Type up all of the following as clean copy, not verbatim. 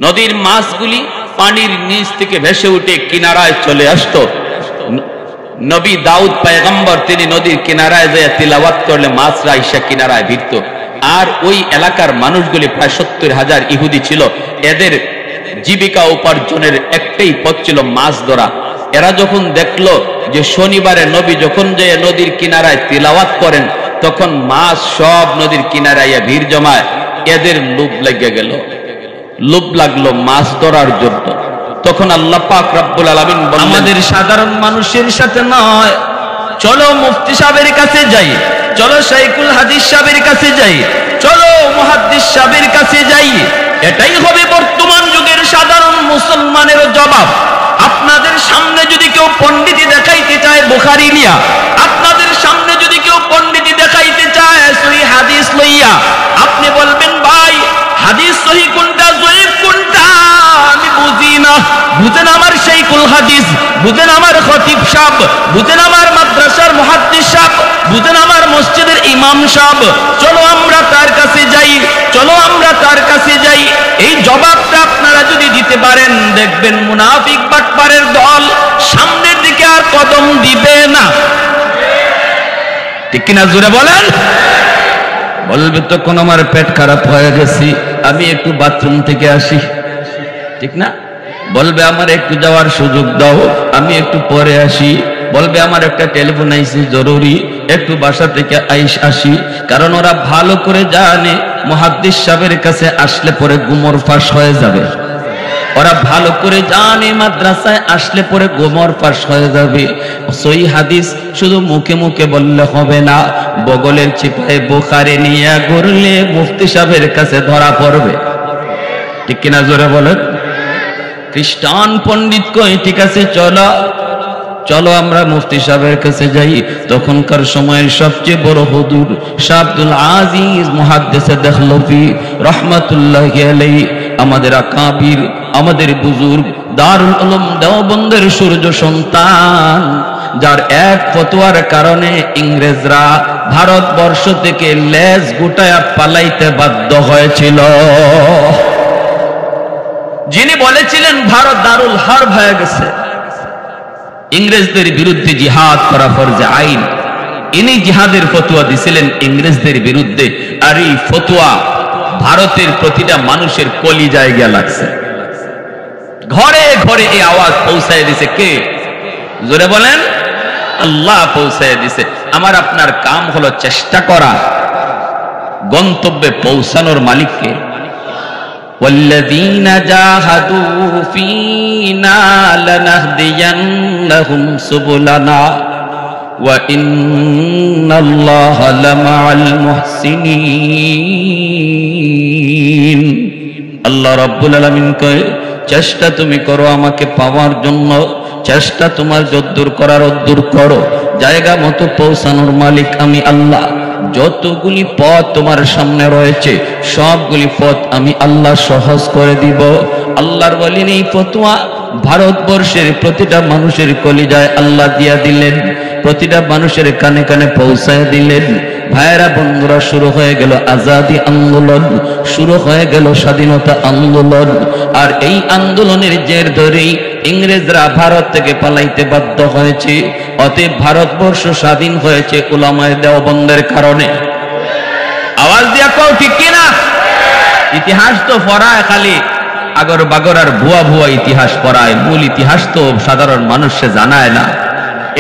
নদীর মাছগুলি পানির নিচ থেকে ভেসে উঠে কিনারায় চলে আসতো। নবী দাউদ পয়গম্বর তিনি নদীর কিনারায় যায় তিলাওয়াত করলে মাছরা আইসা কিনারায় ভিড়ত। আর ওই এলাকার মানুষগুলি প্রায় 70,000 ইহুদি ছিল। এদের জীবিকা উপার্জনের একটাই পথ ছিল মাছ ধরা। এরা যখন দেখলো যে শনিবারে নবী যখন যে নদীর কিনারায় তিলাওয়াত করেন তখন মাছ সব নদীর কিনারায় ভিড় জমায়, এদের লোভ লেগে গেল, লোভ লাগলো মাছ ধরার জন্য। তখন আল্লাহ পাক রব্বুল আলামিন বললেন, আমাদের সাধারণ মানুষের সাথে নয়, চলো মুফতি সাহেবের কাছে যাই, চলো শাইখুল হাদিস সাহেবের কাছে যাই, চলো মুহাদ্দিস সাহেবের কাছে যাই। এটাই হবে বর্তমান যুগের সাধারণ মুসলমানের জবাব। আপনাদের সামনে যদি কেউ পণ্ডিতি দেখাইতে চায় বুখারী নিয়া, আপনাদের সামনে যদি কেউ পণ্ডিতি দেখাইতে চায় সহিহ হাদিস লইয়া, আপনি বলবেন ভাই হাদিস সহিহ কোনটা জয়ীফ কোনটা আমি বুঝি না। বুঝেন আমার শাইখুল হাদিস, বুঝেন আমার খতিব সাহেব, বুঝেন আমার মাদ্রাসার মুহাদ্দিস সাহেব, বুঝেন আমার মসজিদের ইমাম সাহেব, চলো আমরা তার কাছে যাই, চলো আমরা তার কাছে যাই। এই জবাবটা আপনারা যদি দিতে পারেন দেখবেন মুনাফিক বাটপারের দল সামনের দিকে আর কদম দিবে না। ঠিক কিনা জোরে বলেন? বলবে তখন আমার পেট খারাপ হয়ে গেছি, আমি একটু বাথরুম থেকে আসি, ঠিক না? বলবে আমার একটু যাওয়ার সুযোগ দাও, আমি একটু পরে আসি। বলবে আমার একটা টেলিফোন আইসি জরুরি, একটু বাসা থেকে আসি। কারণ ওরা ভালো করে জানে মুহাদ্দিস সাহেবের কাছে আসলে পরে গুমর ফাঁস হয়ে যাবে। ওরা ভালো করে জানে মাদ্রাসায় আসলে পরে গোমর ফাঁস হয়ে যাবে। সহিহ হাদিস শুধু মুখে মুখে বললে হবে না, বগলের চিপায় বুখারী নিয়ে ঘুরলে মুফতি সাহেবের কাছে ধরা পড়বে। ঠিক কিনা জোরে বলেন? খ্রিস্টান পণ্ডিত কই ঠিক আছে চলো, চলো আমরা মুফতি সাহেবের কাছে যাই। তখনকার সময়ের সবচেয়ে বড় হুজুর শাহ আব্দুল আজিজ মুহাদ্দিসে দেহলভী রহমাতুল্লাহি আলাইহি, আমাদের আকাবির, আমাদের বুজুর্গ, দারুল উলুম দেওবন্দের সূর্য সন্তান, যার এক ফতোয়ার কারণে ইংরেজরা ভারতবর্ষ থেকে লেজ গুটায়া পালাইতে বাধ্য হয়েছিল। যিনি বলেছিলেন ভারত দারুল হারব হয়ে গেছে, ইংরেজদের বিরুদ্ধে জিহাদ করা ফরজে আইন, ইনি জিহাদের ফতোয়া দিছিলেন ইংরেজদের বিরুদ্ধে। আর এই ফতোয়া ভারতের প্রতিটা মানুষের কলিজায় গিয়া লাগছে, ঘরে ঘরে এই আওয়াজ পৌঁছায় দিছে। কে? জোরে বলেন? আল্লাহ পৌঁছায় দিছে। আমার আপনার কাম হলো চেষ্টা করা, গন্তব্যে পৌঁছানোর মালিককে। والذين جاهدوا فينا لنهدينهم سبلنا وإن الله لمع المحسنين। আল্লাহ রাব্বুল আলামিন কয় চেষ্টা তুমি করো আমাকে পাওয়ার জন্য, চেষ্টা তোমার যদ্দূর করার অদ্দূর করো, জায়গা মতো পৌঁছানোর মালিক আমি আল্লাহ। যতগুলি পথ তোমার সামনে রয়েছে সবগুলি পথ আমি আল্লাহ সহজ করে দিব। আল্লাহর বলেন এই ফতোয়া ভারতবর্ষের প্রতিটা মানুষের কলিজায় আল্লাহ দিয়া দিলেন, প্রতিটা মানুষের কানে কানে পৌঁছায় দিলেন। ভাইরা বন্ধুরা, শুরু হয়ে গেল আজাদি আন্দোলন, শুরু হয়ে গেল স্বাধীনতা আন্দোলন। আর এই আন্দোলনের জের ধরেই ইংরেজরা ভারত থেকে পালাইতে বাধ্য হয়েছে। অতএব ভারতবর্ষ স্বাধীন হয়েছে উলামায়ে দেওবন্দের কারণে। আওয়াজ দিয়া কও ঠিক কিনা? ইতিহাস তো পড়ায় খালি আগর বাগর আর ভুয়া ভুয়া ইতিহাস পড়ায়, মূল ইতিহাস তো সাধারণ মানুষে জানায় না।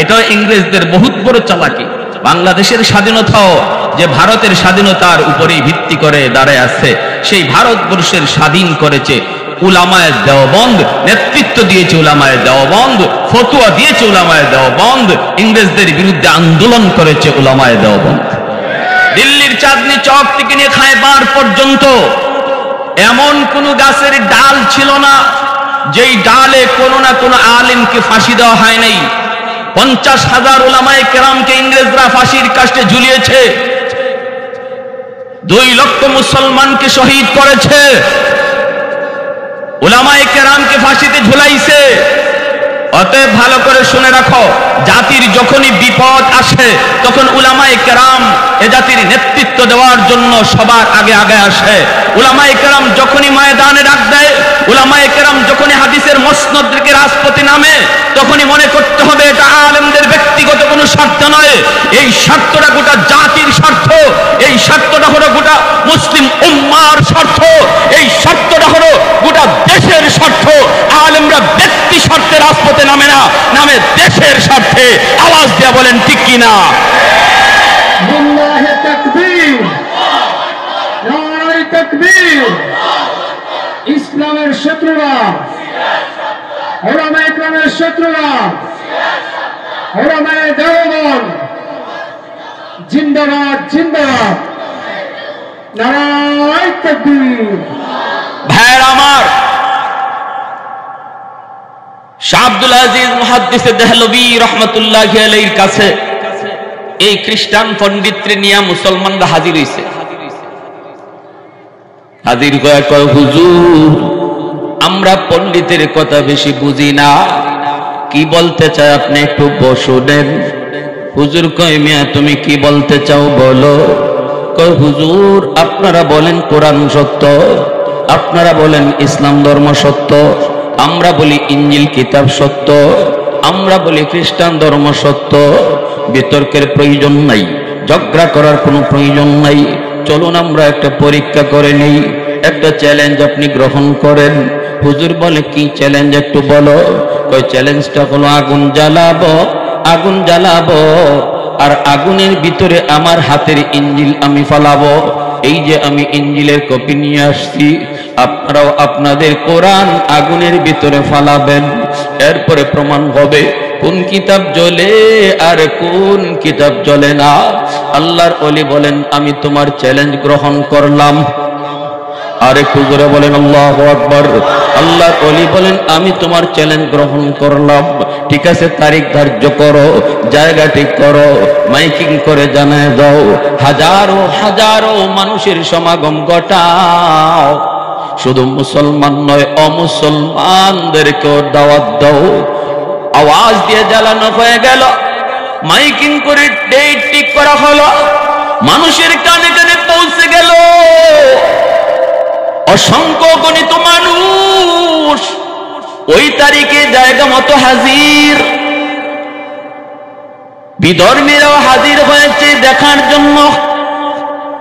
এটা ইংরেজদের বহুত বড় চালাকি। বাংলাদেশের স্বাধীনতাও যে ভারতের স্বাধীনতার উপরেই ভিত্তি করে দাঁড়ায় আছে, সেই ভারতবর্ষের স্বাধীন করেছে উলামায়ে দেওবন্দ, নেতৃত্ব দিয়েছে উলামায়ে দেওবন্দ, ফতোয়া দিয়েছে উলামায়ে দেওবন্দ, ইংরেজদের বিরুদ্ধে আন্দোলন করেছে উলামায়ে দেওবন্দ। দিল্লির চাঁদনি চক থেকে নিয়ে খায়বার পর্যন্ত এমন কোন গাছের ডাল ছিল না যেই ডালে কোনো না কোনো আলেমকে ফাঁসি দেওয়া হয় নাই। 50,000 উলামায়ে কেরামকে ইংরেজরা ফাঁসির কাস্টে ঝুলিয়েছে, 2 লক্ষ মুসলমানকে শহীদ করেছে, উলামায়ে কেরামকে ফাঁসিতে ঝুলাইছে। অতএব ভালো করে শুনে রাখো, জাতির যখনই বিপদ আসে তখন উলামায়ে কেরাম এ জাতির নেতৃত্ব দেওয়ার জন্য সবার আগে আগে আসে। উলামায়ে কেরাম যখনই ময়দানে ডাক দেয়, উলামায়ে কেরাম যখনই হাদিসের মসনদ থেকে রাজপথে নামে তখনই মনে করতে হবে এটা আলেমদের ব্যক্তিগত কোনো স্বার্থ নয়, এই স্বার্থটা গোটা জাতির স্বার্থ, এই স্বার্থটা হলো গোটা মুসলিম উম্মার স্বার্থ, এই স্বার্থটা হলো গোটা দেশের স্বার্থ। আলেমরা ব্যক্তি স্বার্থে রাজপথে নামে না, নামে দেশের স্বার্থে। আওয়াজ দিয়ে বলেন ঠিক কিনা? লিল্লাহি তাকবীর, নারে তাকবীর। ইসলামের শত্রুরা, উলামায়ে কেরামের শত্রুরা, উলামায়ে দেওবন্দ জিন্দাবাদ, জিন্দাবাদ, নারে তাকবীর। ভাইরা আমার, শাহ আব্দুল আজিজ মুহাদ্দিস দেহলভী রহমাতুল্লাহি আলাইহির কাছে এই খ্রিস্টান পণ্ডিতরে নিয়ে মুসলমানরা হাজির হইছে। হাজির হয়ে কয়, হুজুর আমরা পণ্ডিতের কথা বেশি বুঝি না, কি বলতে চায় আপনি একটু বসুন। হুজুর কয়, মিয়া তুমি কি বলতে চাও বলো। কয়, হুজুর আপনারা বলেন কোরআন সত্য, আপনারা বলেন ইসলাম ধর্ম সত্য, আমরা বলি ইঞ্জিল কিতাব সত্য, আমরা বলি খ্রিস্টান ধর্ম সত্য। বিতর্কের প্রয়োজন নাই, ঝগড়া করার কোনো প্রয়োজন নাই। চলুন আমরা একটা পরীক্ষা করে নেই, একটা চ্যালেঞ্জ আপনি গ্রহণ করেন। হুজুর বলে, কি চ্যালেঞ্জ একটু বলো। কয়, চ্যালেঞ্জটা হলো আগুন জ্বালাবো, আগুন জ্বালাবো, আর আগুনের ভিতরে আমার হাতের ইঞ্জিল আমি ফালাবো। এই যে আমি ইঞ্জিলের কপি নিয়ে আসছি, আপনারাও আপনাদের কোরআন আগুনের ভিতরে ফালাবেন। এরপরে প্রমাণ হবে কোন কিতাব জ্বলে আর কোন কিতাব জ্বলে না। আল্লাহর ওলি বলেন, আমি তোমার চ্যালেঞ্জ গ্রহণ করলাম। আর একটু জোরে বলেন আল্লাহু আকবার। আল্লাহর ওলি বলেন, আমি তোমার চ্যালেঞ্জ গ্রহণ করলাম। ঠিক আছে, তারিখ ধার্য করো, জায়গা ঠিক করো, মাইকিং করে জানায় দাও, হাজারো হাজারো মানুষের সমাগম ঘটাও। শুধু মুসলমান নয়, অমুসলমানদেরকেও দাওয়াত দাও। আওয়াজ দিয়ে জ্বালানো হয়ে গেল, মাইকিং করে ডেট ঠিক করা হলো, মানুষের কানে কানে পৌঁছে গেল। অসংখ্য গণিত মানুষ ওই তারিখে জায়গা মতো হাজির। বিধর্মীরাও হাজির হয়েছে দেখার জন্য।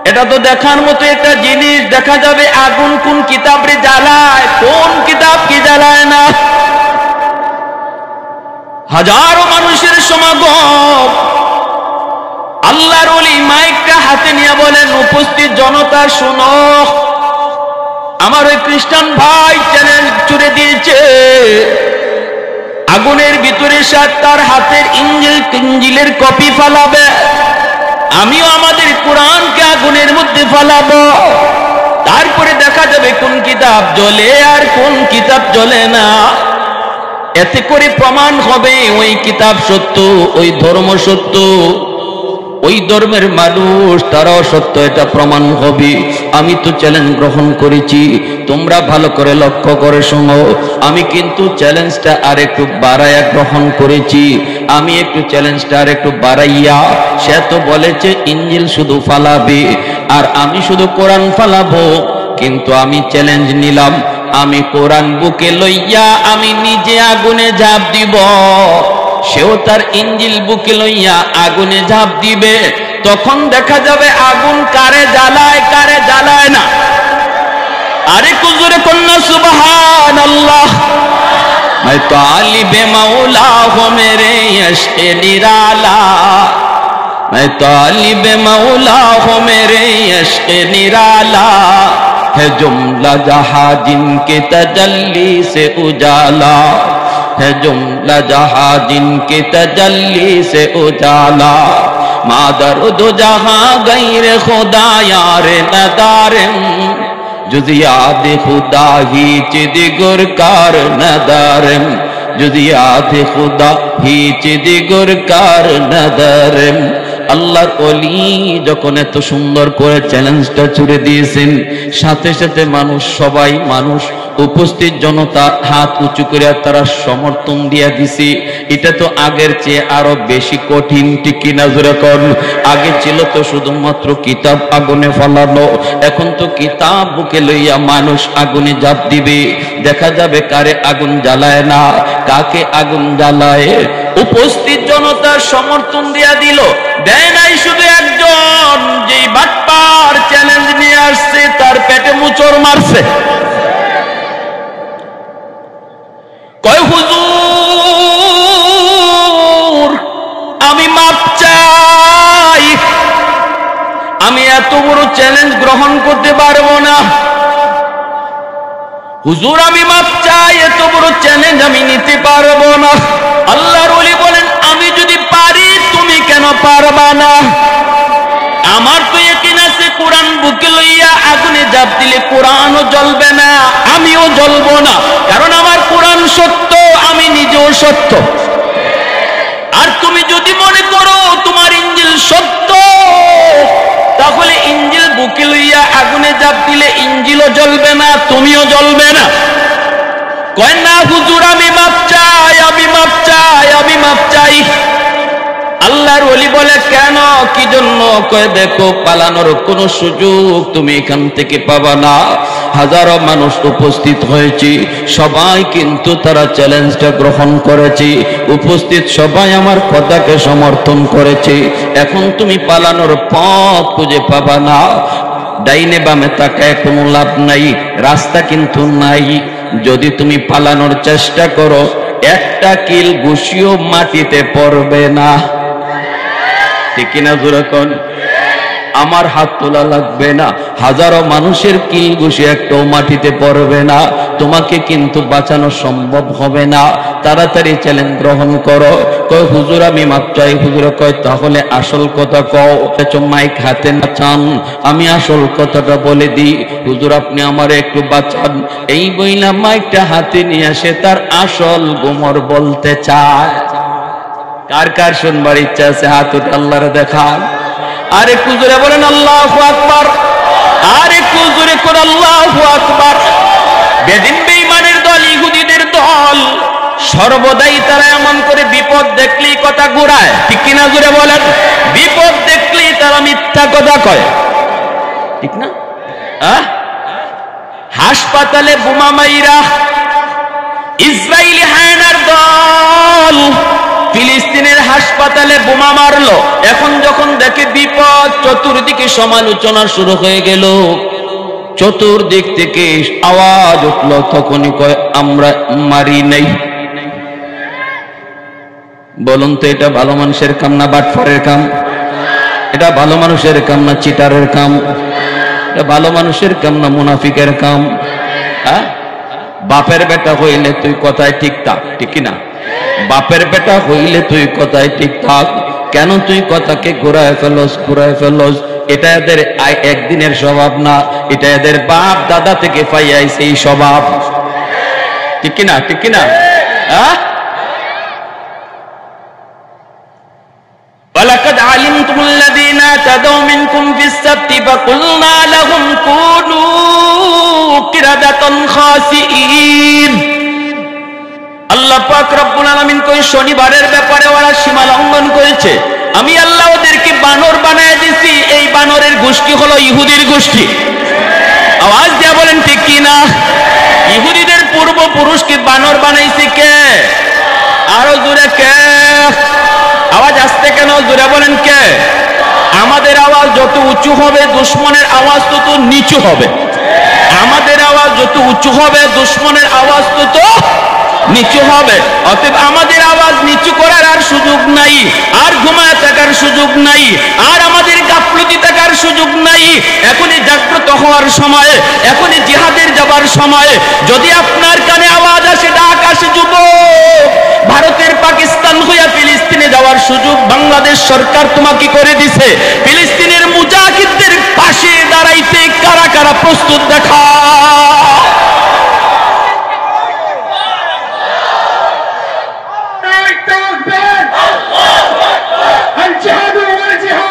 এটা তো দেখার মতো একটা জিনিস, দেখা যাবে আগুন কোন কিতাবরে জ্বালায়, কোন কিতাব কি জ্বালায় না। হাজারো মানুষের সমাগম। আল্লাহর ওলি মাইকটা হাতে নিয়ে বলেন, উপস্থিত জনতা শোনো, আমার ওই খ্রিস্টান ভাই চ্যালেঞ্জ ছুড়ে দিয়েছে, আগুনের ভিতরে তার হাতের ইঞ্জিলের কপি ফালাবে, আমিও আমাদের কোরআনকে আগুনের মধ্যে ফালাবো। তারপরে দেখা যাবে কোন কিতাব জ্বলে আর কোন কিতাব জ্বলে না। এতে করে প্রমাণ হবে ওই কিতাব সত্য, ওই ধর্ম সত্য, ওই ধর্মের মানুষ তারাও সত্য, এটা প্রমাণ হবে। আমি তো চ্যালেঞ্জ গ্রহণ করেছি, তোমরা ভালো করে লক্ষ্য করে শোনো। আমি কিন্তু চ্যালেঞ্জটা আর একটু বাড়াইয়া গ্রহণ করেছি। আমি একটু চ্যালেঞ্জটা আর একটু বাড়াইয়া, সে তো বলেছে ইঞ্জিল শুধু ফালাবে আর আমি শুধু কোরআন ফালাবো, কিন্তু আমি চ্যালেঞ্জ নিলাম, আমি কোরআন বুকে লইয়া আমি নিজে আগুনে ঝাঁপ দিব, সেও তার ইঞ্জিল বুকে লইয়া আগুনে ঝাঁপ দিবে। তখন দেখা যাবে আগুন কারে জ্বালায় কারে জ্বালায় না। আরে কুজুরে কন্যা সুবহানাল্লাহ। मैं तालिबे मौला हूँ मेरे इश्क़े निराला, मैं तालिबे मौला हूँ मेरे इश्क़े निराला, है जुमला जहाँ जिनके तजल्ली से उजाला, है जुमला जहाँ जिनके तजल्ली से उजाला, मादर दो जहाँ गैर खुदा यार नदारम, जुज़ याद खुदा ही चिदिगुर कार नदारम, जुज़ याद खुदा ही चिदिगुर कार नदारम, আল্লাহর ওলি যখন এত সুন্দর করে চ্যালেঞ্জটা ছুড়ে দিয়েছেন, সাথে সাথে মানুষ উপস্থিত জনতা হাত উঁচু করে তারা সমর্থন দিয়া দিছে। এটা তো আগের চেয়ে আরো বেশি কঠিন, ঠিক কিনা জোরে কোন? আগে ছিল তো শুধুমাত্র কিতাব আগুনে ফেলানো, এখন তো কিতাব বুকে লইয়া মানুষ আগুনে ঝাঁপ দিবে, দেখা যাবে কারে আগুন জ্বালায় না, কাকে আগুন জ্বালায়। উপস্থিত জনতা সমর্থন দিয়া দিল, দেয় নাই শুধু একজন, যেই বাটপার চ্যালেঞ্জ নিয়ে আসছে তার পেটে মুচড় মারছে। কয় হুজুর আমি মাপ চাই, আমি এত বড় চ্যালেঞ্জ গ্রহণ করতে পারবো না। হুজুর আমি মাপ চাই, এত বড় চ্যালেঞ্জ আমি নিতে পারবো না। আল্লাহর ওলি বলেন, আমি যদি পারি তুমি কেন পারবা না? আমার তো ইয়াকিন আছে কোরআন বুকে লইয়া আগুনে ঝাঁপ দিলে কোরআনও জ্বলবে না, আমিও জ্বলবো না, কারণ আমার কোরআন সত্য, আমি নিজেও সত্য। আর তুমি যদি মনে করো তোমার ইঞ্জিল সত্য, তাহলে ইঞ্জিল বুকে লইয়া আগুনে ঝাঁপ দিলে ইঞ্জিলও জ্বলবে না, তুমিও জ্বলবে না। কয় না হুজুর আমি মাপ চাই, আমি মাপ চাই, আমি মাপ চাই। আল্লাহর ওলি বলে কেন, কি জন্য? কয় দেখো পালানোর কোনো সুযোগ তুমি এখান থেকে পাবা না। হাজারো মানুষ উপস্থিত হয়েছে, সবাই কিন্তু তারা চ্যালেঞ্জটা গ্রহণ করেছে, উপস্থিত সবাই আমার কথাকে সমর্থন করেছে। এখন তুমি পালানোর পথ খুঁজে পাবা না, ডাইনে বামে তাকায় কোনো লাভ নাই, রাস্তা কিন্তু নাই। যদি তুমি পালানোর চেষ্টা করো, একটা কিল ঘুষিও মাটিতে পড়বে না, ঠিক কিনা জোরে কোন? আমার হাত তোলা লাগবে না, হাজারো মানুষের কিল ঘুষি একটাও মাটিতে পড়বে না, তোমাকে কিন্তু বাঁচানো সম্ভব হবে না। তাড়াতাড়ি চ্যালেঞ্জ গ্রহণ করো। কয় হুজুর আমি মাপ চাই। হুজুর কয় তাহলে আসল কথা কও। মাইক হাতে না চান, আমি আসল কথাটা বলে দিই। হুজুর আপনি আমার একটু বাঁচান। এই বইলা মাইকটা হাতে নিয়ে আসে তার আসল গোমর বলতে চায়। কার কার শুনবার ইচ্ছা আছে হাত উঠে আল্লাহরে দেখান। আর একটু জোরে বলেন আল্লাহু আকবার, আর একটু জোরে করে আল্লাহু আকবার। বেদিন বেঈমানের দল, ইহুদিদের দল, সর্বদাই তারা এমন করে বিপদ দেখলেই কথা ঘুরায়, ঠিক কিনা জোরে বলেন? বিপদ দেখলেই তারা মিথ্যা কথা কয়, ঠিক না? হাসপাতালে বোমা মাইরা ইসরায়েলি হায়নার দল ফিলিস্তিনের হাসপাতালে বোমা মারলো। এখন যখন দেখে বিপদ, চতুর্দিকে সমালোচনা শুরু হয়ে গেল, চতুর্দিক থেকে আওয়াজ উঠলো, তখনই কয় আমরা মারি নাই। বলুন তো এটা ভালো মানুষের কাম না বাটফারের কাম? এটা ভালো মানুষের কাম না চিটারের কাম? এটা ভালো মানুষের কাম না মুনাফিকের কাম? বাপের বেটা হইলে তুই কথায় ঠিক থাক, ঠিক কিনা? বাপের বেটা হইলে তুই কথায় ঠিক থাক। কেন তুই কথাকে ঘুরায় ফেলস? এটা এদের একদিনের স্বভাব না, এটা এদের বাপ দাদা থেকে পাইয়াইছে এই স্বভাব, ঠিক কিনা? ঠিক কিনা? ওয়ালাকাদ আলিমতুল্লাযীনা তাদাউ মিনকুম ফিস-সাবতি ফাকুলনা লাহুম কুনু কিরাদাতান খাসিঈন। আল্লাহ পাক রব্বুল আলামিন কই শনিবারের ব্যাপারে ওরা সীমা লঙ্ঘন করেছে, আমি আল্লাহ ওদেরকে বানর বানায় দিছি। এই বানরের গোষ্ঠী হলো ইহুদির গোষ্ঠী। আওয়াজ দিয়া বলেন ঠিক কি না? ইহুদিদের পূর্বপুরুষকে বানর বানাইছে কে? আরো জোরে কে? আওয়াজ আসতে কেন? জোরে বলেন কে? আমাদের আওয়াজ যত উঁচু হবে দুশমনের আওয়াজ তত নিচু হবে। আমাদের আওয়াজ যত উঁচু হবে দুশমনের আওয়াজ তত নিচু হবে। অতএব আমাদের আওয়াজ নিচু করার আর সুযোগ নাই, আর ঘুমায় থাকার সুযোগ নাই, আর আমাদের গাফলতি থাকার সুযোগ নাই। এখনই জাগ্রত হওয়ার সময়, এখনই জিহাদের যাবার সময়। যদি আপনার কানে আওয়াজ আসে, ডাক আসে, যুবক ভারতের পাকিস্তান হইয়া ফিলিস্তিনে যাওয়ার সুযোগ বাংলাদেশ সরকার তোমাকে করে দিছে। ফিলিস্তিনের মুজাহিদদের পাশে দাঁড়াইতে কারা কারা প্রস্তুত দেখা? الجهاد هو الجهاد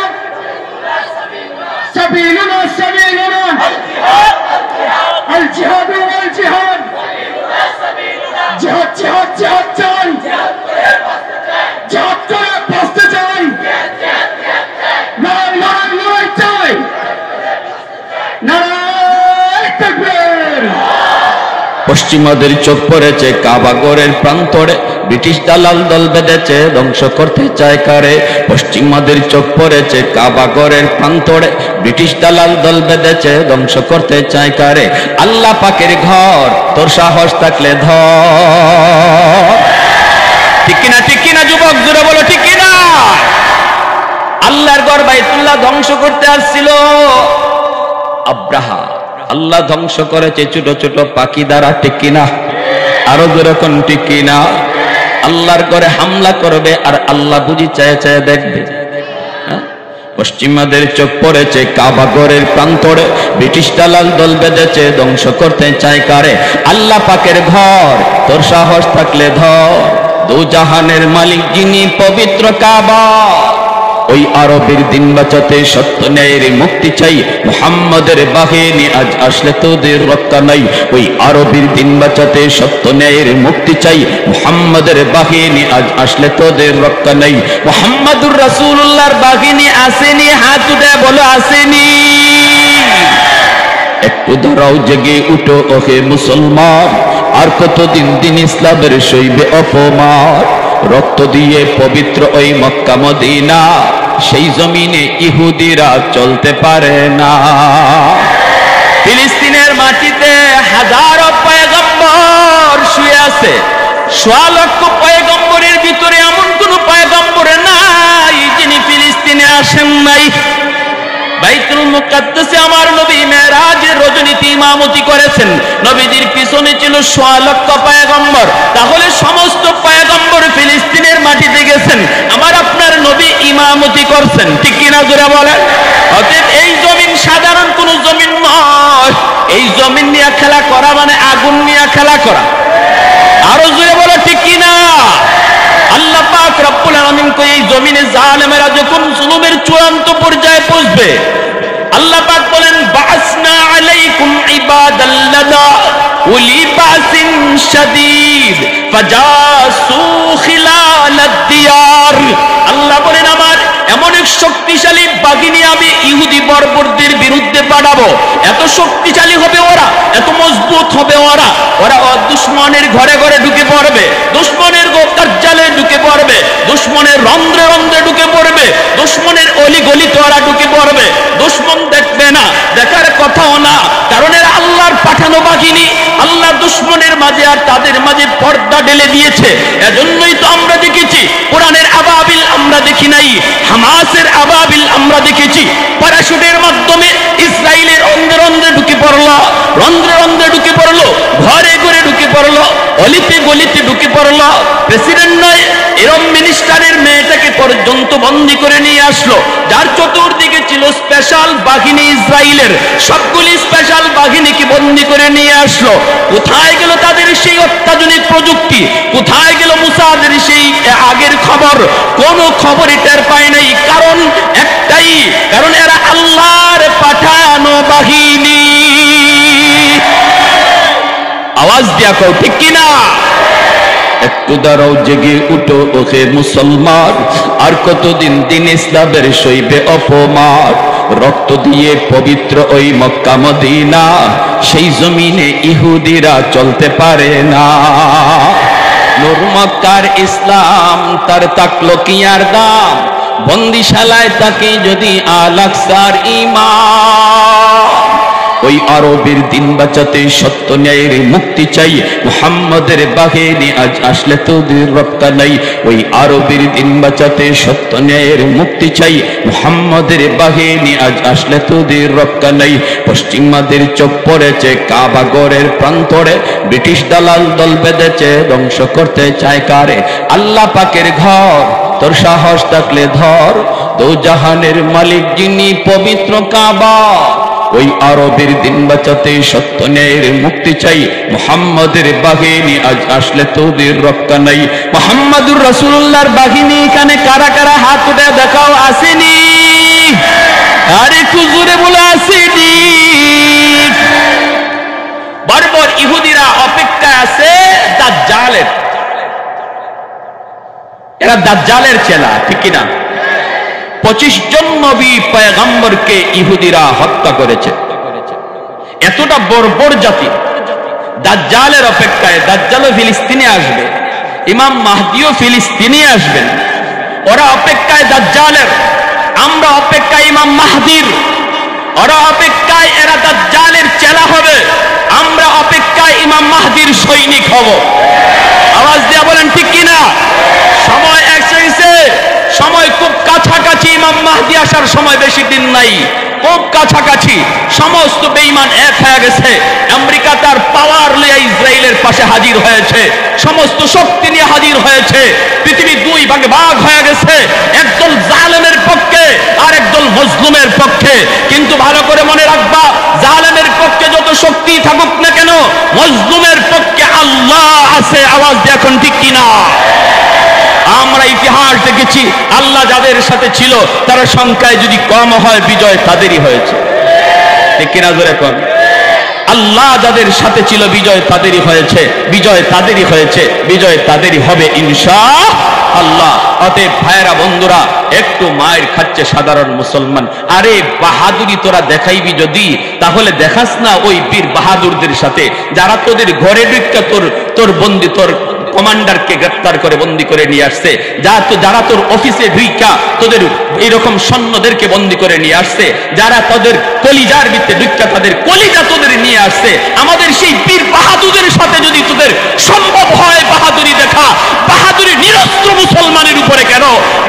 পশ্চিমাদের চোখ পড়েছে কাবাগরের প্রান্তরে, ব্রিটিশ দালাল দল বেঁধেছে ধ্বংস করতে চায় কারে। পশ্চিমাদের চোখ পড়েছে কাবাগরের প্রান্তরে, ব্রিটিশ দালাল দল বেঁধেছে ধ্বংস করতে চায় কারে। আল্লাহ পাকের ঘর, তোর সাহস থাকলে ধর। ঠিক কিনা, ঠিক কিনা যুবক, জোরে বলো ঠিক কিনা। আল্লাহর ঘর বাইতুল্লাহ ধ্বংস করতে আসছিল আব্রাহা, আল্লাহ ধ্বংস করেছে ছোট ছোট পাখি দ্বারা। ঠিক কিনা, আরো যেরকম ঠিক কিনা। আল্লাহর ঘরে হামলা করবে আর আল্লাহ বুঝি চায় চায় দেখবে। পশ্চিমাদের চোখ পড়েছে কাবাগরের প্রান্তরে, ব্রিটিশ দালাল দল বেঁধেছে ধ্বংস করতে চায় কারে। আল্লাহ পাকের ঘর, তোর সাহস থাকলে ধর। দু জাহানের মালিক যিনি, পবিত্র কাবা। ওই আরবের দিন বাঁচাতে সত্য ন্যায়ের মুক্তি চাই, মুহাম্মাদের বাহিনী আজ আসলে তোদের রক্ষা নাই। ওই আরবের দিন বাঁচাতে সত্য ন্যায়ের মুক্তি চাই, মুহাম্মাদের বাহিনী আজ আসলে তোদের রক্ষা নাই। মুহাম্মাদুর রাসূলুল্লাহর বাহিনী আসেনি, হাত উঠে বলো আসেনি। একটু দাঁড়াও, জেগে উঠো ওহে মুসলমান, আর কতদিন দিন ইসলামের সইবে অপমান। রক্ত দিয়ে পবিত্র ওই মক্কা মদিনা, সেই জমিনে ইহুদিরা চলতে পারে না। ফিলিস্তিনের মাটিতে হাজারো পয়গম্বর শুয়ে আছে, ১০০ লক্ষ পয়গম্বরের ভিতরে এমন কোন পয়গম্বর নাই যিনি ফিলিস্তিনে আসেন নাই। বাইতুল মুকাদ্দাসে আমার নবী মেরাজের রজনীতে ইমামতি করেছেন, নবীজির পিছনে ছিল ১০০ লক্ষ পয়গম্বর। তাহলে সমস্ত পয়গম্বর ফিলিস্তিনের মাটিতে গেছেন, আমার আপনার নবী ইমামতি করছেন। ঠিক কিনা জোরে বলেন। অতএব এই জমিন সাধারণ কোন জমিন নয়, এই জমিন নিয়ে খেলা করা মানে আগুন নিয়ে খেলা করা। আরো জোরে বলো ঠিক কিনা। আল্লাহ পাক রব্বুল আলামিন কই, এই জমিনে জালেমেরা যখন জুলুমের চূড়ান্ত পর্যায়ে পৌঁছবে, আল্লাহ পাক বলেন বাসনা আলাইকুম ইবাদাল্লানা উলি বাসিন শাদীদ ফাজাসু খিলালাদ দিয়ার। আল্লাহ বলেন আমার এমন এক শক্তিশালী বাহিনী আমি ইহুদি বর্বরদের বিরুদ্ধে পাঠাবো। এত শক্তিশালী হবে ওরা, এত মজবুত হবে ওরা, ওরা দুশমনের ঘরে ঘরে ঢুকে পড়বে, দুশমনের কার্যালয়ে ঢুকে পড়বে, দুশমনের রন্ধ্রে রন্ধ্রে ঢুকে পড়বে, দুশমনের অলি গলিতে ওরা ঢুকে পড়বে। দুশমন দেখবে না, দেখার কথাও না, কারণ এরা আল্লাহর পাঠানো বাহিনী। আল্লাহ দুশমনের মাঝে আর তাদের মাঝে পর্দা ঢেলে দিয়েছে। এজন্যই তো আমরা দেখেছি কোরআনের আবাবিল আমরা দেখি নাই, হামাসের আবাবিল আমরা দেখেছি। প্যারাশুটের মাধ্যমে ইসরায়েলের রন্ধ্রে রন্ধ্রে ঢুকে পড়লো, রন্ধ্রে রন্ধ্রে ঢুকে পড়লো, ঘরে ঘরে ঢুকে পড়লো, অলিতে গলিতে ঢুকে পড়লো। প্রেসিডেন্ট নয়, এরম মিনিস্টারের মেয়েটাকে পর্যন্ত বন্দী করে নিয়ে আসলো, যার চতুর্দিকে ছিল স্পেশাল বাহিনী ইসরায়েলের। সবগুলি স্পেশাল বাহিনীকে বন্দী করে নিয়ে আসলো। কোথায় গেল তাদের সেই অত্যাধুনিক প্রযুক্তি? কোথায় গেল মুসাদের সেই আগের খবর? কোনো খবরই টের পায় নাই। কারণ একটাই, কারণ এরা আল্লাহর পাঠানো বাহিনী। আওয়াজ দিয়া কও ঠিক কিনা। একটু দাঁড়াও, জেগে উঠো ওহে মুসলমান, আর কতদিন দিন ইসলামের সইবে অপমান। রক্ত দিয়ে পবিত্র ওই মক্কা মদিনা, সেই জমিনে ইহুদিরা চলতে পারে না। নূর মক্কার ইসলাম তার তাকলো কি আর দাম, বন্দিশালায় তাকে যদি আল-আকসার ঈমান। ওই আরবের দিন বাঁচাতে সত্য ন্যায়ের মুক্তি চাই, মুহাম্মাদের বাহিনী আজ আসলে তোদের রক্ষা নাই। ওই আরবের দিন বাঁচাতে সত্য ন্যায়ের মুক্তি চাই, মুহাম্মাদের বাহিনী আজ আসলে তোদের রক্ষা নাই। পশ্চিমাদের চোখ পড়েছে কাবাগরের প্রান্তরে, ব্রিটিশ দালাল দল বেঁধেছে ধ্বংস করতে চায় কারে। আল্লাহ পাকের ঘর, তোর সাহস থাকলে ধর। দু জাহানের মালিক যিনি, পবিত্র কাবা। ওই আরবের দিন বাঁচাতে সত্য ন্যায়ের মুক্তি চাই, মুহাম্মাদের বাহিনী আজ আসলে তোদের রক্ষা নাই। মুহাম্মাদুর রাসূলুল্লাহর বাহিনী এখানে কারা কারা হাত উঠে দেখাও আসেনি? আরে খুজুরে বলে আসেনি। বর্বর ইহুদিরা অপেক্ষায় আছে দাজ্জালের। এরা দাজ্জালের চেলা, ঠিক কিনা? 25 জন নবী পয়গম্বরকে ইহুদিরা হত্যা করেছে। এতটা বর্বর জাতি, দাজ্জালের অপেক্ষায়। দাজ্জালও ফিলিস্তিনে আসবে, ইমাম মাহদিও ফিলিস্তিনে আসবেন। ওরা অপেক্ষায় দাজ্জালের, আমরা অপেক্ষায় ইমাম মাহদির। ওরা অপেক্ষায় এরা দাজ্জালের চেলা হবে, আমরা অপেক্ষায় ইমাম মাহদির সৈনিক হব। আওয়াজ দিয়ে বলেন ঠিক কিনা? সময় এসেছে, সময় খুব কাছাকাছি। ইমাম মাহদি আসার সময় বেশি দিন নাই, খুব কাছাকাছি। সমস্ত বেঈমান এক হয়ে গেছে। আমেরিকা তার পাওয়ার নিয়ে ইসরায়েলের পাশে হাজির হয়েছে, সমস্ত শক্তি নিয়ে হাজির হয়েছে। পৃথিবী দুই ভাগে ভাগ হয়ে গেছে, একদল জালেমের পক্ষে আর একদল মজলুমের পক্ষে। কিন্তু ভালো করে মনে রাখবা, জালেমের পক্ষে যত শক্তি থাকুক না কেন, মজলুমের পক্ষে আল্লাহ আছে। আওয়াজ দিয়ে এখন ঠিক কিনা? আমরা ইতিহাস দেখেছি, আল্লাহ যাদের সাথে ছিল তারা সংখ্যায় যদি কম হয়, বিজয় তাদেরই হয়েছে। ঠিক কিনা জোরে কোন? আল্লাহ যাদের সাথে ছিল বিজয় তাদেরই হয়েছে, বিজয় তাদেরই হয়েছে, বিজয় তাদেরই হবে ইনশাআল্লাহ। অতএব ভাইরা বন্ধুরা, একটু মায়ের খাচ্ছে সাধারণ মুসলমান। আরে বাহাদুরি তোরা দেখাইবি যদি, তাহলে দেখাস না ওই বীর বাহাদুরদের সাথে যারা তোদের ঘরে ঢুকে তোর বন্দি, তোর কমান্ডারকে গ্রেফতার করে বন্দি করে নিয়ে আসছে, যারা তোর অফিসে ঢুইকা তোদের এইরকম সৈন্যদেরকে বন্দি করে নিয়ে আসছে, যারা তোদের কলিজার ভিতরে ঢুইকা তাদের কলিজা তোদের নিয়ে আসছে। আমাদের সেই বীর বাহাদুরের সাথে যদি তোদের সম্ভব হয় বাহাদুরি দেখা, বাহাদুরি নিরস্ত্র মুসলমানের উপরে কেন?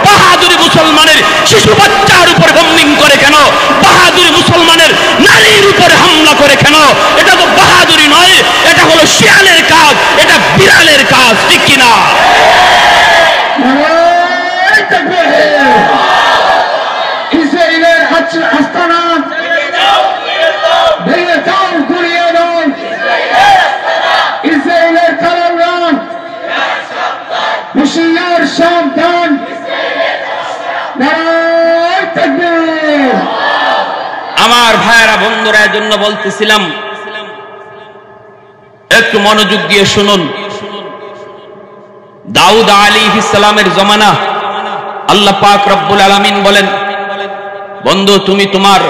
বাহাদুরি মুসলমানের শিশু বাচ্চার উপরে বম্বিং করে কেন? বাহাদুরি মুসলমানের নারীর উপরে হামলা করে কেন? এটা তো বাহাদুরি নয়, এটা হলো শিয়ালের কাজ, এটা বিড়ালের কাজ। ঠিক কিনা? ইসরায়েলের আস্তানা ভেঙে দাও, গুড়িয়ে দাও। ইসরায়েলের কারাগার হুঁশিয়ার সাবধান। নারায়ে তাকবীর। আমার ভাইয়েরা বন্ধুরা, এর জন্য বলতেছিলাম একটু মনোযোগ দিয়ে শুনুন। দাউদ আলাইহিস সালামের জমানা, আল্লাহ পাক রব্বুল আলামিন বলেন, বন্ধু তুমি তোমার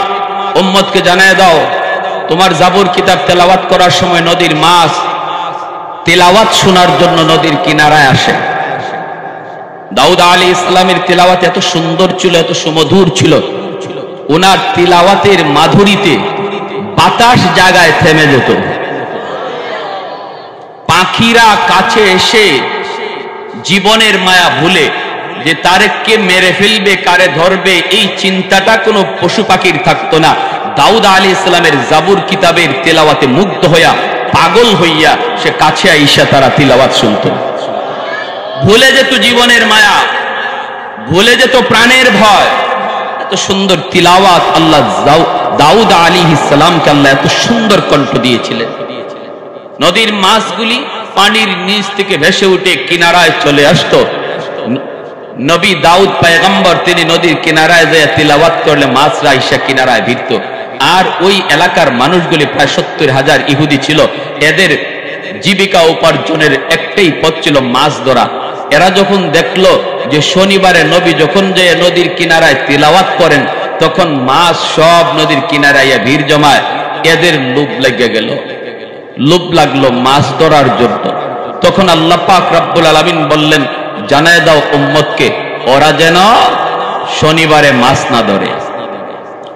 উম্মতকে জানায় দাও, তোমার জাবুর কিতাব তেলাওয়াত করার সময় নদীর মাছ তেলাওয়াত শোনার জন্য নদীর কিনারায় আসে। দাউদ আলাইহিস সালামের তেলাওয়াত এত সুন্দর ছিল, এত সুমধুর ছিল, ওনার তিলাওয়াতের মাধুরীতে বাতাস জায়গায় থেমে যেত। পাখিরা কাছে এসে জীবনের মায়া ভুলে যে তারে কে মেরে ফেলবে, কারে ধরবে, এই চিন্তাটা কোনো পশু পাখির থাকতো না। দাউদ আলাইহিস সালামের জাবুর কিতাবের তেলাওয়াতে মুগ্ধ হইয়া, পাগল হইয়া সে কাছে আইসা তারা তিলাওয়াত শুনত। ভুলে যেত জীবনের মায়া, ভুলে যেত প্রাণের ভয়। এত সুন্দর তিলাওয়াত আল্লাহ দাউদ আলাইহিস সালামকে আল্লাহ এত সুন্দর কণ্ঠ দিয়েছিলেন। নদীর মাছগুলি পানির নিচ থেকে ভেসে উঠে কিনারায় চলে আসতো। নবী দাউদ পয়গম্বর, তিনি নদীর কিনারায় যায় তিলাওয়াত করলে মাছরা আইসা কিনারায় ভিড়ত। আর ওই এলাকার মানুষগুলি প্রায় 70,000 ইহুদি ছিল। এদের জীবিকা উপার্জনের একটাই পথ ছিল মাছ ধরা। এরা যখন দেখলো যে শনিবারে নবী যখন যে নদীর কিনারায় তিলাওয়াত করেন, তখন মাছ সব নদীর কিনারায় ভিড় জমায়। এদের লোভ লেগে গেল, লোভ লাগলো মাছ ধরার জন্য। তখন আল্লাহ পাক রব্বুল আলামিন বললেন, জানায় দাও উম্মতকে ওরা যেন শনিবারে মাছ না ধরে।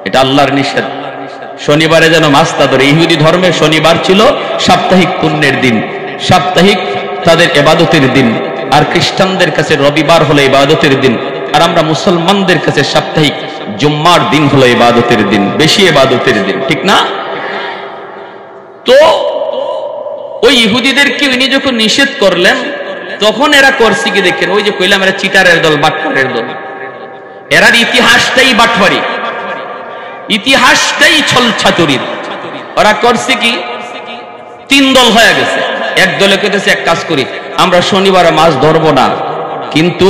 এটা আল্লাহর নিষেধ, শনিবারে যেন মাছ না ধরে। ইহুদি ধর্মে শনিবার ছিল সাপ্তাহিক পুণ্যের দিন, সাপ্তাহিক তাদের ইবাদতের দিন। আর খ্রিস্টানদের কাছে রবিবার হলো ইবাদতের দিন, আর আমরা মুসলমানদের কাছে সাপ্তাহিক জুম্মার দিন হলো ইবাদতের দিন, বেশি ইবাদতের দিন। ঠিক না? তো ওই ইহুদিদেরকে উনি যখন নিষেধ করলেন, তখন এরা করছে কি দেখেন, ওই যে কইলাম এরা চিটারের দল, বাটপারের দল। এরার ইতিহাসটাই বাটপারি, ইতিহাসটাই ছলছাতুরির। ওরা করছে কি, 3 দল হয়ে গেছে। এক দলে কইতেছে এক কাজ করি, আমরা শনিবারে মাছ ধরবো না, কিন্তু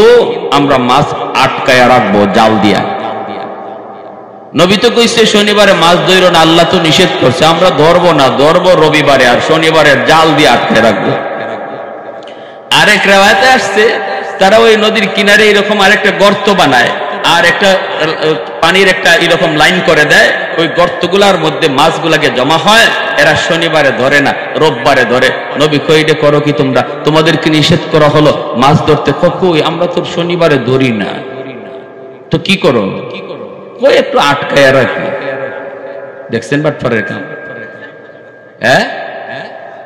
আমরা মাছ আটকায় রাখবো জাল দিয়া। নবী তো কইছে শনিবারে মাছ ধরো না, আল্লাহ তো নিষেধ করছে, আমরা ধরবো না, ধরবো রবিবারে, আর শনিবারে জাল দিয়ে আটকে রাখবো। আরেক রেওয়ায়েতে আসছে তারা ওই নদীর কিনারে এরকম আরেকটা গর্ত বানায়, আর একটা পানির একটা এরকম লাইন করে দেয়, ওই গর্তগুলার মধ্যে মাছগুলাকে জমা হয়, এরা শনিবারে ধরে না, রোববারে ধরে। নবী কইডে করো কি তোমরা? তোমাদেরকে নিষেধ করা হলো মাছ ধরতে। কই আমরা তো শনিবারে ধরি না, তো কি করো? কই একটু আটকায় রাখি। দেখছেন বাটফারের কাম? হ্যাঁ,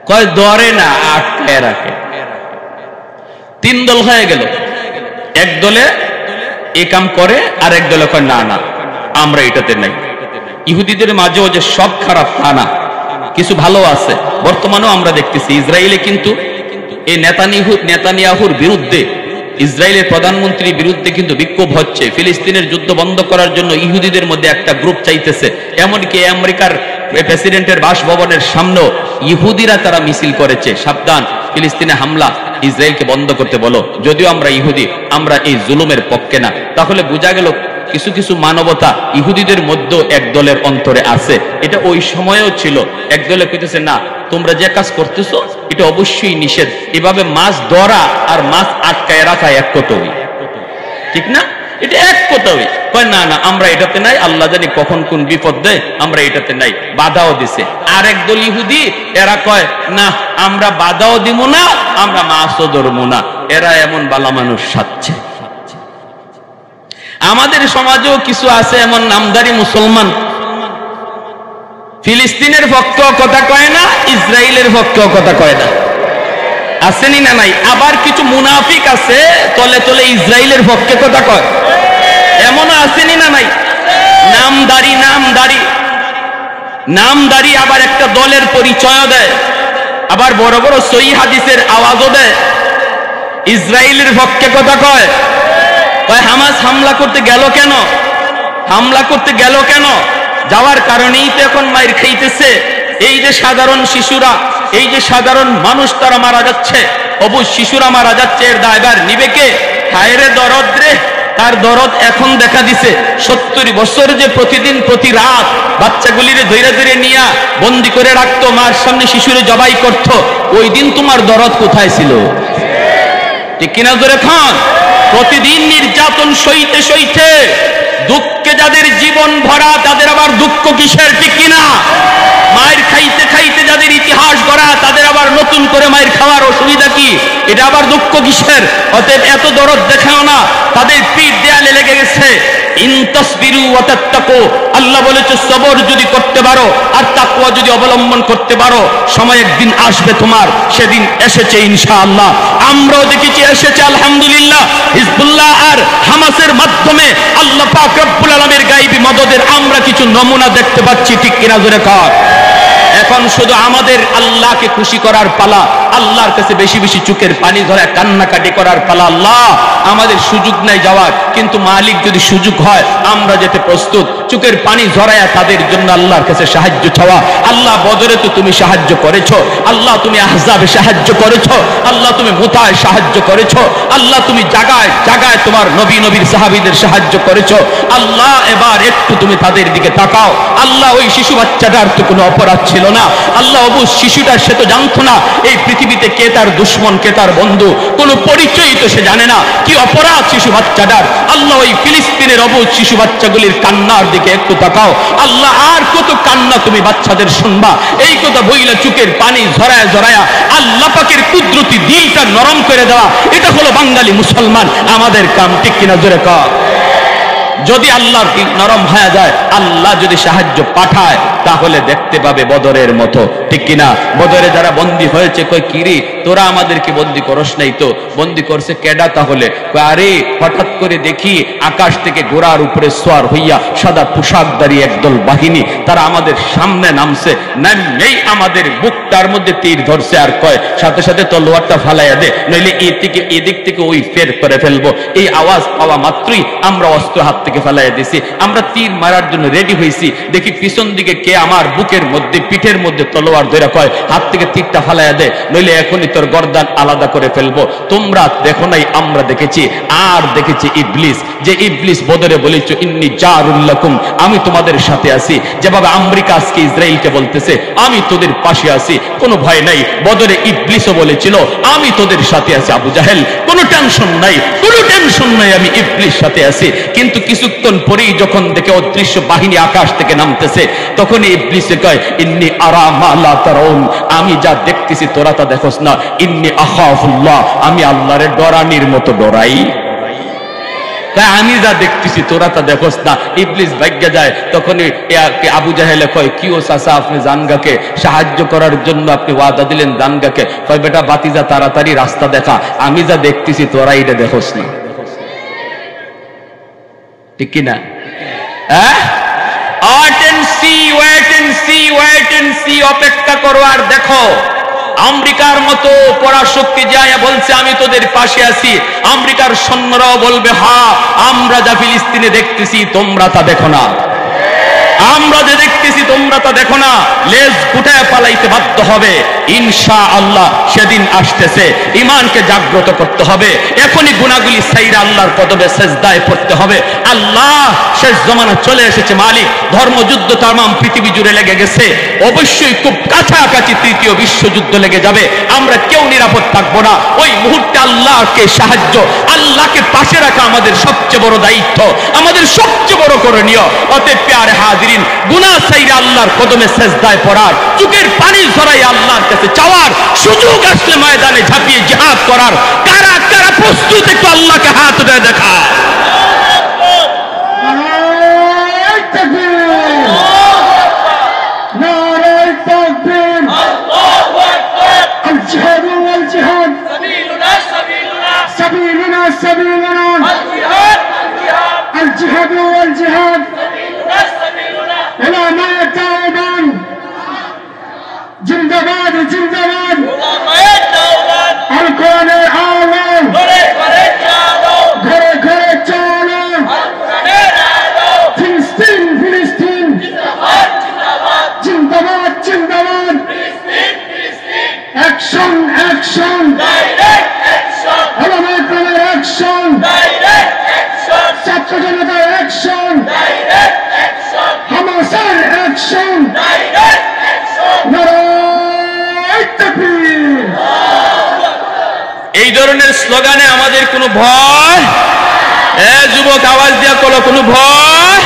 কয় ধরে না, আটকায় রাখে। 3 দল হয়ে গেল। এক দলে এই কাম করে, আর এক দলে কয় না না আমরা এটাতে নাই। ইহুদিদের মাঝেও যে সব খারাপ তা না, কিছু ভালো আছে। বর্তমানেও আমরা দেখতেছি ইসরায়েলে কিন্তু এই নেতানিয়াহুর বিরুদ্ধে, ইসরায়েলের প্রধানমন্ত্রীর বিরুদ্ধে কিন্তু বিক্ষোভ হচ্ছে। ফিলিস্তিনের যুদ্ধ বন্ধ করার জন্য ইহুদিদের মধ্যে একটা গ্রুপ চাইতেছে। এমনকি আমেরিকার প্রেসিডেন্টের বাসভবনের সামনেও ইহুদিরা তারা মিছিল করেছে, সাবধান ফিলিস্তিনে হামলা, ইসরায়েলকে বন্ধ করতে বলো। যদিও আমরা ইহুদি, আমরা এই জুলুমের পক্ষে না। তাহলে বোঝা গেল কিছু কিছু মানবতা ইহুদিদের মধ্যেও এক দলের অন্তরে আছে। এটা ওই সময়েও ছিল। এক দলে কইতেছে না, তোমরা যে কাজ করতেছো এটা অবশ্যই নিষেধ। এভাবে মাছ ধরা আর মাছ আটকায় রাখা এক কতই, ঠিক না? এটা এক কতই। কয় না না আমরা এটাতে নাই, আল্লাহ জানি কখন কোন বিপদ দেয়, আমরা এটাতে নাই। বাধাও দিছে। আর একদল ইহুদি এরা কয় না আমরা বাধাও দিব না, আমরা মাছও ধরবো না। এরা এমন বালা মানুষ সাচ্ছে। আমাদের সমাজেও কিছু আছে এমন নামদারি মুসলমান, ফিলিস্তিনের পক্ষেও কথা কয় না, ইসরায়েলের পক্ষেও কথা কয় না। আসেনি না নাই? আবার কিছু মুনাফিক আছে তলে তলে ইসরায়েলের পক্ষে কথা কয়, এমনও আসেনি না নাই? নামদারি নামদারি নামদারি আবার একটা দলের পরিচয় দেয়, আবার বড় বড় সহি হাদিসের আওয়াজও দেয়। ইসরায়েলের পক্ষে কথা কয়, হামাস হামলা করতে গেল কেন? হামলা করতে গেল কেন? যাওয়ার কারণেই তো এখন মাইর খাইতেছে। এই যে সাধারণ শিশুরা, এই যে সাধারণ মানুষ তারা মারা যাচ্ছে, অবুঝ শিশুরা মারা যাচ্ছে, এর দায়ভার নিবে কে? হায়রে দরদ রে, তার দরদ এখন দেখা দিছে। 70 বছর যে প্রতিদিন প্রতি রাত বাচ্চাগুলিরে ধীরে ধীরে নিয়া বন্দি করে রাখতো, মার সামনে শিশুরে জবাই করত, ওই দিন তোমার দরদ কোথায় ছিল? ঠিক কিনা জোরে খান? প্রতিদিন নির্যাতন সইতে সইতে দুঃখে যাদের জীবন ভরা, তাদের আবার দুঃখ কিসের? ঠিক কিনা? মায়ের খাইতে খাইতে যাদের ইতিহাস গড়া, তাদের আবার নতুন করে মায়ের খাওয়ার অসুবিধা কি? এটা আবার দুঃখ কিসের? অতএব এত দরদ দেখাও না। তাদের পিঠ দেয়ালে লেগে গেছে। ইনতাসবিরু ওয়া তাত্তাকু, আল্লাহ বলেছে সবর যদি করতে পারো আর তাকওয়া যদি অবলম্বন করতে পারো, সময় একদিন আসবে তোমার, সেদিন এসেছে ইনশাআল্লাহ। আমরাও দেখেছি এসেছে আলহামদুলিল্লাহ। হিজবুল্লাহ আর হামাসের মাধ্যমে আল্লাহ পাক রব্বুল আলামিনের গায়বী মদদের আমরা কিছু নমুনা দেখতে পাচ্ছি। ঠিক কিনা জোরে কর? এখন শুধু আমাদের আল্লাহকে খুশি করার পালা, আল্লাহর কাছে বেশি বেশি চোখের পানি ধরে কান্নাকাটি করার পালা। আল্লাহ আমাদের সুযোগ নাই যাওয়ার, কিন্তু মালিক যদি সুযোগ হয় আমরা যেতে প্রস্তুত। চোখের পানি ঝরায়া তাদের জন্য আল্লাহর কাছে সাহায্য চাওয়া। আল্লাহ বদরে তো তুমি সাহায্য করেছো, আল্লাহ তুমি আহজাবে সাহায্য করেছো, আল্লাহ তুমি মুতায় সাহায্য করেছো, আল্লাহ তুমি জায়গায় জায়গায় তোমার নবী নবীর সাহাবীদের সাহায্য করেছো। আল্লাহ এবার একটু তুমি তাদের দিকে তাকাও। আল্লাহ ওই শিশু বাচ্চাটার তো কোনো অপরাধ ছিল না। আল্লাহ অবুঝ শিশুটার, সে তো জানতো না এই পৃথিবীতে কে তার দুশ্মন কে তার বন্ধু, কোনো পরিচয়ই তো সে জানে না। কি অপরাধ শিশু বাচ্চাটার? আল্লাহ ওই ফিলিস্তিনের অবুঝ শিশু বাচ্চাগুলির কান্নার দিকে একটু তাকাও। আল্লাহ আর কত কান্না তুমি বাচ্চাদের শুনবা? এই কথা বইলা চোখের পানি ঝরায়া ঝরায়া আল্লাহ পাকের কুদরতি দিলটা নরম করে দেওয়া, এটা হলো বাঙালি মুসলমান আমাদের কাম। ঠিক কিনা জোরে কর? যদি আল্লাহর দিল নরম হয়ে যায়, আল্লাহ যদি সাহায্য পাঠায়, তাহলে দেখতে পাবে বদরের মতো। ঠিক কিনা? বদরে যারা বন্দী হয়েছে কই কিরি তোরা আমাদেরকে বন্দী করস নাই তো? বন্দী করছে কেডা? তাহলে আরে হঠাৎ করে দেখি আকাশ থেকে ঘোড়ার উপরে সোয়ার হইয়া সাদা পোশাকধারী একদল বাহিনী তারা আমাদের সামনে নামছে। নামেই আমাদের বুকটার মধ্যে তীর ধরছে, আর কয় সাথে সাথে তলোয়ারটা ফালাইয়া দে, নইলে এদিক থেকে ওই ফের করে ফেলবো। এই আওয়াজ পাওয়া মাত্রই আমরা অস্ত্র হাত থেকে ফালাইয়া দিছি। আমরা তীর মারার জন্য রেডি হয়েছি, দেখি পিছন দিকে কে আমার বুকের মধ্যে পিঠের মধ্যে তলোয়ার ধরে কয় হাত থেকে তীরটা ফালাইয়া দে, নইলে এখনই তোর গর্দান আলাদা করে ফেলবো। তোমরা দেখো নাই, আমরা দেখেছি। আর দেখেছি ইবলিস, যে ইবলিস বদরে বলেছ ইন্নী জারুল লাকুম, আমি তোমাদের সাথে আছি। যেভাবে আমেরিকা আজকে ইসরায়েলকে বলতেছে আমি তোদের পাশে আছি, কোনো ভয় নাই। বদরে ইবলিসও বলেছিল আমি তোদের সাথে আছি। আবু জাহেল কোনো টেনশন নাই, কোনো টেনশন নাই, আমি ইবলিস সাথে আছি। কিন্তু কিছুক্ষণ পরেই যখন দেখে অদৃশ্য বাহিনী আকাশ থেকে নামতেছে, তখন ইবলিসে কয় ইন্নী আরা মা লা তারাউন, আমি যা দেখতেছি তোরা তা দেখোস না। ইন্নী আখাফুল্লাহ, আমি আল্লাহরে ডরানির মতো ডরাই। আমি যা দেখতেছি তোরা তা দেখোস না। ইবলিস ভাগ্যে যায়। তখন আবু জাহেলে কয় কি ও চাচা, আপনি জানগাকে সাহায্য করার জন্য আপনি ওয়াদা দিলেন জানগাকে, কয় বেটা বাতিজা তাড়াতাড়ি রাস্তা দেখা, আমি যা দেখতেছি তোরা এটা দেখোস না। ঠিক কিনা? অপেক্ষা করো আর দেখো। আমেরিকার মতো পরাশক্তি যায় বলছে আমি তোদের পাশে আছি। আমেরিকার সৈন্যরাও বলবে হ্যাঁ, আমরা যা ফিলিস্তিনে দেখতেছি তোমরা তা দেখো না, আমরা যে দেখতেছি তোমরা তা দেখো না। লেজ গুটায় পালাইতে বাধ্য হবে। ইনশাআল্লাহ সেদিন আসতেছে। ঈমানকে জাগ্রত করতে হবে। এখনই গুনাহগুলি ছাইরা আল্লাহর কদমে সেজদায় পড়তে হবে। আল্লাহ শেষ জমানা চলে এসেছে মালিক। ধর্মযুদ্ধ তাম পৃথিবী জুড়ে লেগে গেছে। অবশ্যই খুব কাছাকাছি তৃতীয় বিশ্বযুদ্ধ লেগে যাবে। আমরা কেউ নিরাপদ থাকবো না। ওই মুহূর্তে আল্লাহকে সাহায্য, আল্লাহকে পাশে রাখা আমাদের সবচেয়ে বড় দায়িত্ব, আমাদের সবচেয়ে বড় করণীয়। অতএব প্যারে হাজিরিন, গুনাহ ছাইরা আল্লাহর কদমে সেজদায় পড়ার, চোখের পানি ঝরাই আল্লাহর কাছে চাওয়ার, সুযোগ আসলে ময়দানে ঝাঁপিয়ে জিহাদ করার কারা কারা প্রস্তুত, একটু আল্লাহকে হাত উঠে দেখা। जिंदाबाद जिंदाबाद अलकोने आलो घरे घरे चलो फिलिस्तीन फिलिस्तीन जिंदाबाद जिंदाबाद एक्शन एक्शन उलमा-ए-किरामेर एक्शन ছাত্র জনতার एक्शन হামাসের एक्शन এই ধরনের স্লোগানে আমাদের কোনো ভয়, যুবক আওয়াজ দিয়া বলো, কোনো ভয়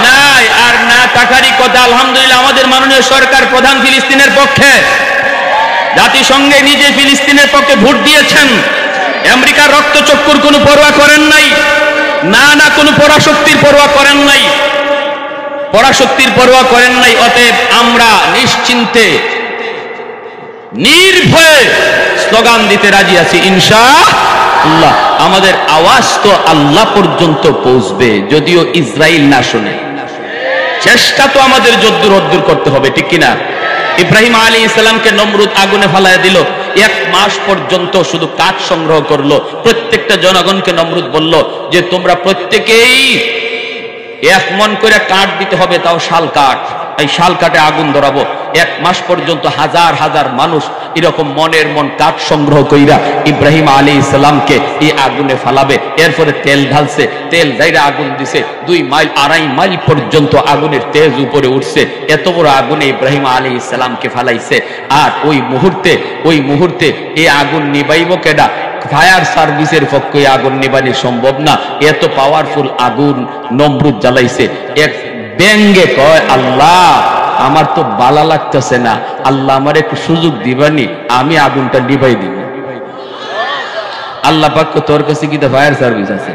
নাই। আর না টাকারই কথা। আলহামদুলিল্লাহ আমাদের মাননীয় সরকার প্রধান ফিলিস্তিনের পক্ষে, জাতিসংঘে নিজে ফিলিস্তিনের পক্ষে ভোট দিয়েছেন। আমেরিকার রক্তচক্ষুর কোনো পরোয়া করেন নাই, না না কোনো পরাশক্তির পরোয়া করেন নাই, পরাশক্তির পরোয়া করেন নাই। অতএব আমরা নিশ্চিন্তে নির্ভয়ে স্লোগান দিতে রাজি আছি ইনশাআল্লাহ। আমাদের আওয়াজ তো আল্লাহ পর্যন্ত পৌঁছবে, যদিও ইসরাইল না শুনে। চেষ্টা তো আমাদের যদ্দুর অদ্দুর করতে হবে, ঠিক কিনা? ইব্রাহিম আলাইহিস সালামকে নমরুদ আগুনে ফালায় দিল। 1 মাস পর্যন্ত শুধু কাঠ সংগ্রহ করলো। প্রত্যেকটা জনগণকে নমরুদ বলল যে তোমরা প্রত্যেকেই 1 মণ করে কাঠ দিতে হবে, তাও শাল কাঠ। এই শাল কাঠে আগুন ধরাবো। 1 মাস পর্যন্ত হাজার হাজার মানুষ এরকম মনের মন কাঠ সংগ্রহ কইরা ইব্রাহিম আলাইহিস সালামকে এই আগুনে ফালাবে। এরপরে তেল ঢালছে, তেল ঢাইরা আগুন দিছে। 2 মাইল 2.5 মাইল পর্যন্ত আগুনের তেজ উপরে উঠছে। এত বড় আগুনে ইব্রাহিম আলাইহিস সালামকে ফালাইছে। আর ওই মুহূর্তে এই আগুন নিবাইব কেডা? ফায়ার সার্ভিসের পক্ষে আগুন নিবানি সম্ভব না। এত পাওয়ারফুল আগুন নমরুদ জ্বালাইছে। এক ব্যঙ্গে কয় আল্লাহ আমার তো বালা লাগতেছে না, আল্লাহ আমার একটু সুযোগ দিবানি, আমি আগুনটা নিভাই দিব। আল্লাহ পাক তোর কাছে কি ফায়ার সার্ভিস আছে?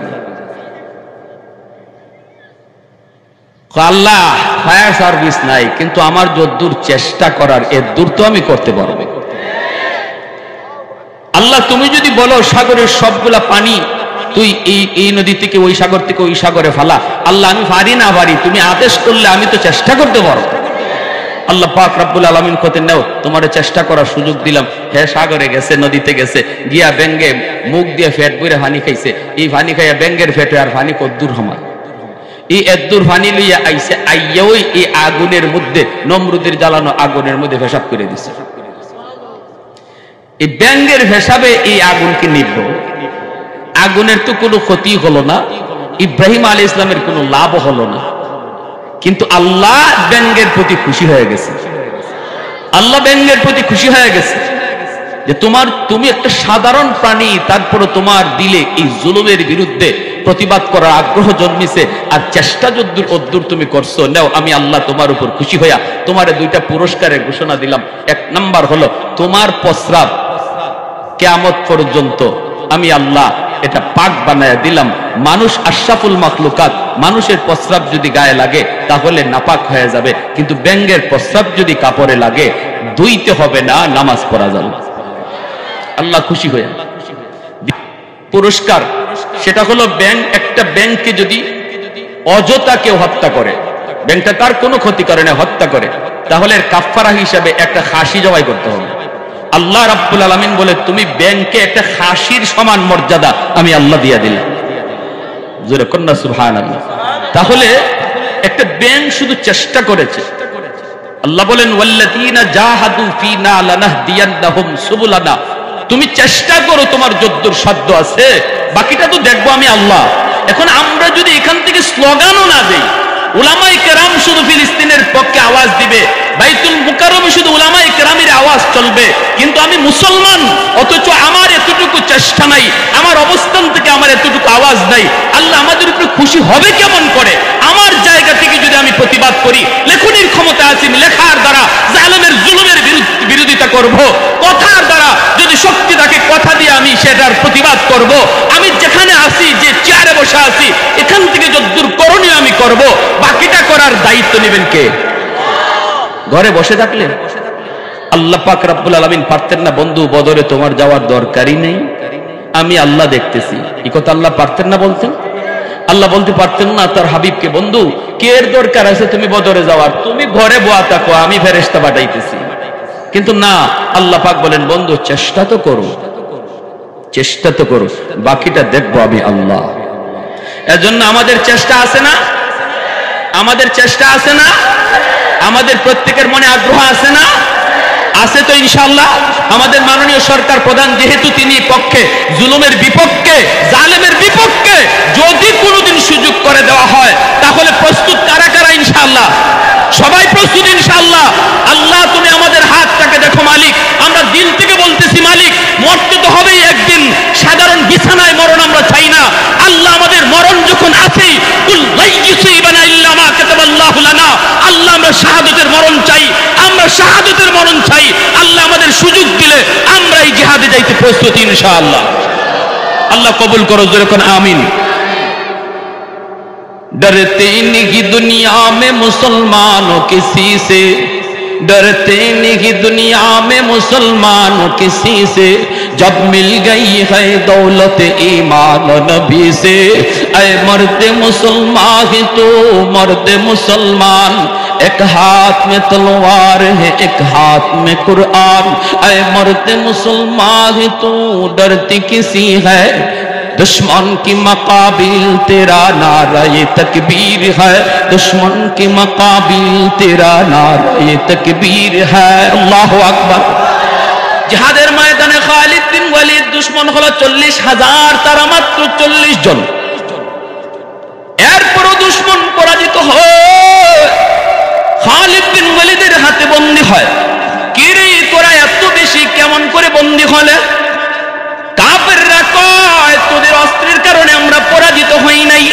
আল্লাহ ফায়ার সার্ভিস নাই, কিন্তু আমার যদ্দূর চেষ্টা করার এর দূর তো আমি করতে পারবো। আল্লাহ তুমি যদি বলো সাগরের সবগুলা পানি তুই এই নদী থেকে ওই সাগর থেকে ওই সাগরে ফালা, আল্লাহ আমি পারি না পারি, তুমি আদেশ করলে আমি তো চেষ্টা করতে পারবো। আল্লাহ পাক রব্বুল আলামিন কইতেন নাও তোমারে চেষ্টা করার সুযোগ দিলাম। হে সাগরে গেছে, নদীতে গেছে, গিয়া ব্যাঙ্গে মুখ দিয়ে ফেট বইরে পানি খাইছে। এই পানি খাইয়া ব্যাঙ্গের ফেটে আর পানি কদ্দুর হমা, এই এদ্দুর পানি লইয়া আইছে, আইয়া ওই এই আগুনের মধ্যে, নমরুদের জ্বালানো আগুনের মধ্যে পেশাব করে দিছে। এই ব্যাঙ্গের পেশাবে এই আগুনকে নিভব। আগুনের তো কোনো ক্ষতি হলো না, ইব্রাহিম আলাইহিস সালামের কোনো লাভ হলো না, কিন্তু আল্লাহ ব্যঙ্গের প্রতি খুশি হয়ে গেছে। আল্লাহ ব্যঙ্গের প্রতি খুশি হয়ে গেছে যে তুমি একটা সাধারণ প্রাণী, তারপরে তোমার দিলে এই জুলুমের বিরুদ্ধে প্রতিবাদ করার আগ্রহ জন্মিছে, আর চেষ্টা যদ্দূর তুমি করছো। নাও, আমি আল্লাহ তোমার উপর খুশি হইয়া তোমারে দুইটা পুরস্কারের ঘোষণা দিলাম। এক নাম্বার হলো তোমার প্রস্রাব কিয়ামত পর্যন্ত আমি আল্লাহ এটা পাক বানায়া দিলাম। মানুষ আশরাফুল মাখলুকাত, মানুষের প্রস্রাব যদি গায়ে লাগে তাহলে নাপাক হয়ে যাবে, কিন্তু ব্যাঙের প্রস্রাব যদি কাপড়ে লাগে ধুইতে হবে না, নামাজ পড়া যাবে। আল্লাহ খুশি হয়ে পুরস্কার সেটা হলো একটা ব্যাঙকে যদি অযথা কেউ হত্যা করে, ব্যাঙটা তার কোনো ক্ষতি করে না, হত্যা করে, তাহলে কাফারা হিসাবে একটা খাসি জবাই করতে হবে। আল্লাহ রাব্বুল আলামিন বলে তুমি ব্যাঙকে একটা খাসির সমান মর্যাদা আমি আল্লাহ দিয়া দিলাম। জোরে কন্যা সুবহানাল্লাহ। তাহলে একটা ব্যাঙ শুধু চেষ্টা করেছে। আল্লাহ বলেন ওয়াল্লাযীনা জাহাদু ফীনা লানাহদিয়ান্নাহুম সুবুলানা। তুমি চেষ্টা করো, তোমার যদ্দূর সাধ্য আছে, বাকিটা তো দেখবো আমি আল্লাহ। এখন আমরা যদি এখান থেকে স্লোগানও না দেই, উলামায়ে কেরাম শুধু ফিলিস্তিনের পক্ষে আওয়াজ দিবে, বাইতুল মুকাররমে শুধু উলামায়ে কেরামের আওয়াজ চলবে, কিন্তু আমি মুসলমান, অথচ আমার এতটুকু চেষ্টা নাই, আমার অবস্থান থেকে আমার এতটুকু আওয়াজ নাই, আল্লাহ আমাদের উপরে খুশি হবে কেমন করে? আমার জায়গা থেকে যদি আমি প্রতিবাদ করি, লেখনির ক্ষমতা আছে, লেখার দ্বারা জালেমের জুলুমের বিরোধিতা করব, কথার দ্বারা যদি শক্তি থাকে কথা দিয়ে আমি সেটার প্রতিবাদ করব। আমি যেখানে আসি, যে চেয়ারে বসে আছি, এখান থেকে যদ্দূর করণীয় আমি করব, বাকিটা করার দায়িত্ব নেবেন কে? ঘরে বসে থাকলে আল্লাহ পাক রব্বুল আলামিন পারতেন না বন্ধু বদরে তোমার যাওয়ার দরকারই নেই, আমি আল্লাহ দেখতেছি? এই কথা আল্লাহ পারতেন না বলতেন? আল্লাহ বলতে পারতেন না তার হাবিবকে, বন্ধু কে এর দরকার আছে তুমি বদরে যাওয়ার, তুমি ঘরে বোয়া থাকো, আমি ফেরেশতা পাঠাইতেছি। কিন্তু না, আল্লাহ পাক বলেন বন্ধু চেষ্টা তো করো, চেষ্টা তো করো, বাকিটা দেখবো আমি আল্লাহ। এজন্য আমাদের চেষ্টা আছে না? আমাদের চেষ্টা আছে না? আমাদের প্রত্যেকের মনে আগ্রহ আছে না? আছে তো ইনশাআল্লাহ। আমাদের মাননীয় সরকার প্রধান যেহেতু তিনি পক্ষে, জুলুমের বিপক্ষে, জালেমের বিপক্ষে, যদি কোনোদিন সুযোগ করে দেওয়া হয় তাহলে প্রস্তুত কারা কারা? ইনশাআল্লাহ সবাই প্রস্তুত ইনশাআল্লাহ। আল্লাহ তুমি আমাদের হাতটাকে দেখো মালিক, আমরা দিল থেকে বলতেছি মালিক, মরতে তো হবেই একদিন, সাধারণ বিছানায় মরণ আমরা চাই না। আল্লাহ আমাদের মরণ যখন আছেই, কুল লা ইউসিবানা ইল্লা মা কাতাবাল্লাহু লানা, আল্লাহ আমরা শাহাদাতের মরণ চাই, আমরা শাহাদাতের মরণ চাই। আল্লাহ আমাদের সুযোগ দিলে আমরা এই জিহাদে যাইতে প্রস্তুত ইনশাআল্লাহ। আল্লাহ কবুল করো, জোরে কোন আমিন। डरते नहीं दुनिया में मुसलमानों किसी से, डरते नहीं दुनिया में मुसलमानों किसी से, जब मिल गई है दौलत ईमान नबी से। ऐ मर्द मुसलमान ही तो मर्द मुसलमान, एक हाथ में तलवार है एक हाथ में कुरान। ऐ मर्द मुसलमान ही तो डरती किसी है, दुश्मन की मकाबिल तेरा नारा ये तकबीर है, दुश्मन की मकाबिल तेरा नारा ये तकबीर है। अल्लाहु আকবার। জিহাদের ময়দানে খালিদ বিন ওয়ালিদ দুশমন হলো 40,000, তারা মাত্র 40 জন। এরপরও দুশমন পরাজিত হয়, খালিদ বিন ওয়ালিদের হাতে বন্দী হয়। কি রে তোরা এত বেশি কেমন করে বন্দী হলে? কাফেররা কয় তোদের অস্ত্রের কারণে আমরা পরাজিত হই নাই।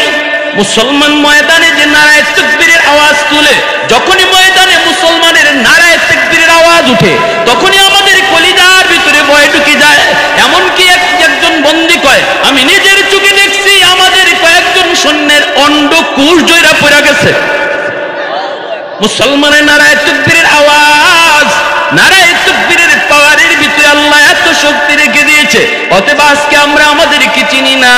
মুসলমান ময়দানে যে নারায়ে তাকবীরের আওয়াজ তুলে, যখনই ময়দানে মুসলমানের নারায়ে তাকবীরের আওয়াজ উঠে, তখনই আমাদের কলিজার ভিতরে ভয় ঢুকে যায়। এমনকি একজন বন্দী কয়, আমি নিজের চোখে দেখছি আমাদের কয়েকজন সৈন্যের অন্ডকোষ জয়রা পড়ে গেছে। মুসলমানের নারায়ে তাকবীরের আওয়াজ, নারায়ে তাকবীরের পাওয়ারের ভিতরে আল্লাহ এত শক্তি রেখে দিয়েছে। অতএব আজকে আমরা আমাদেরকে চিনি না,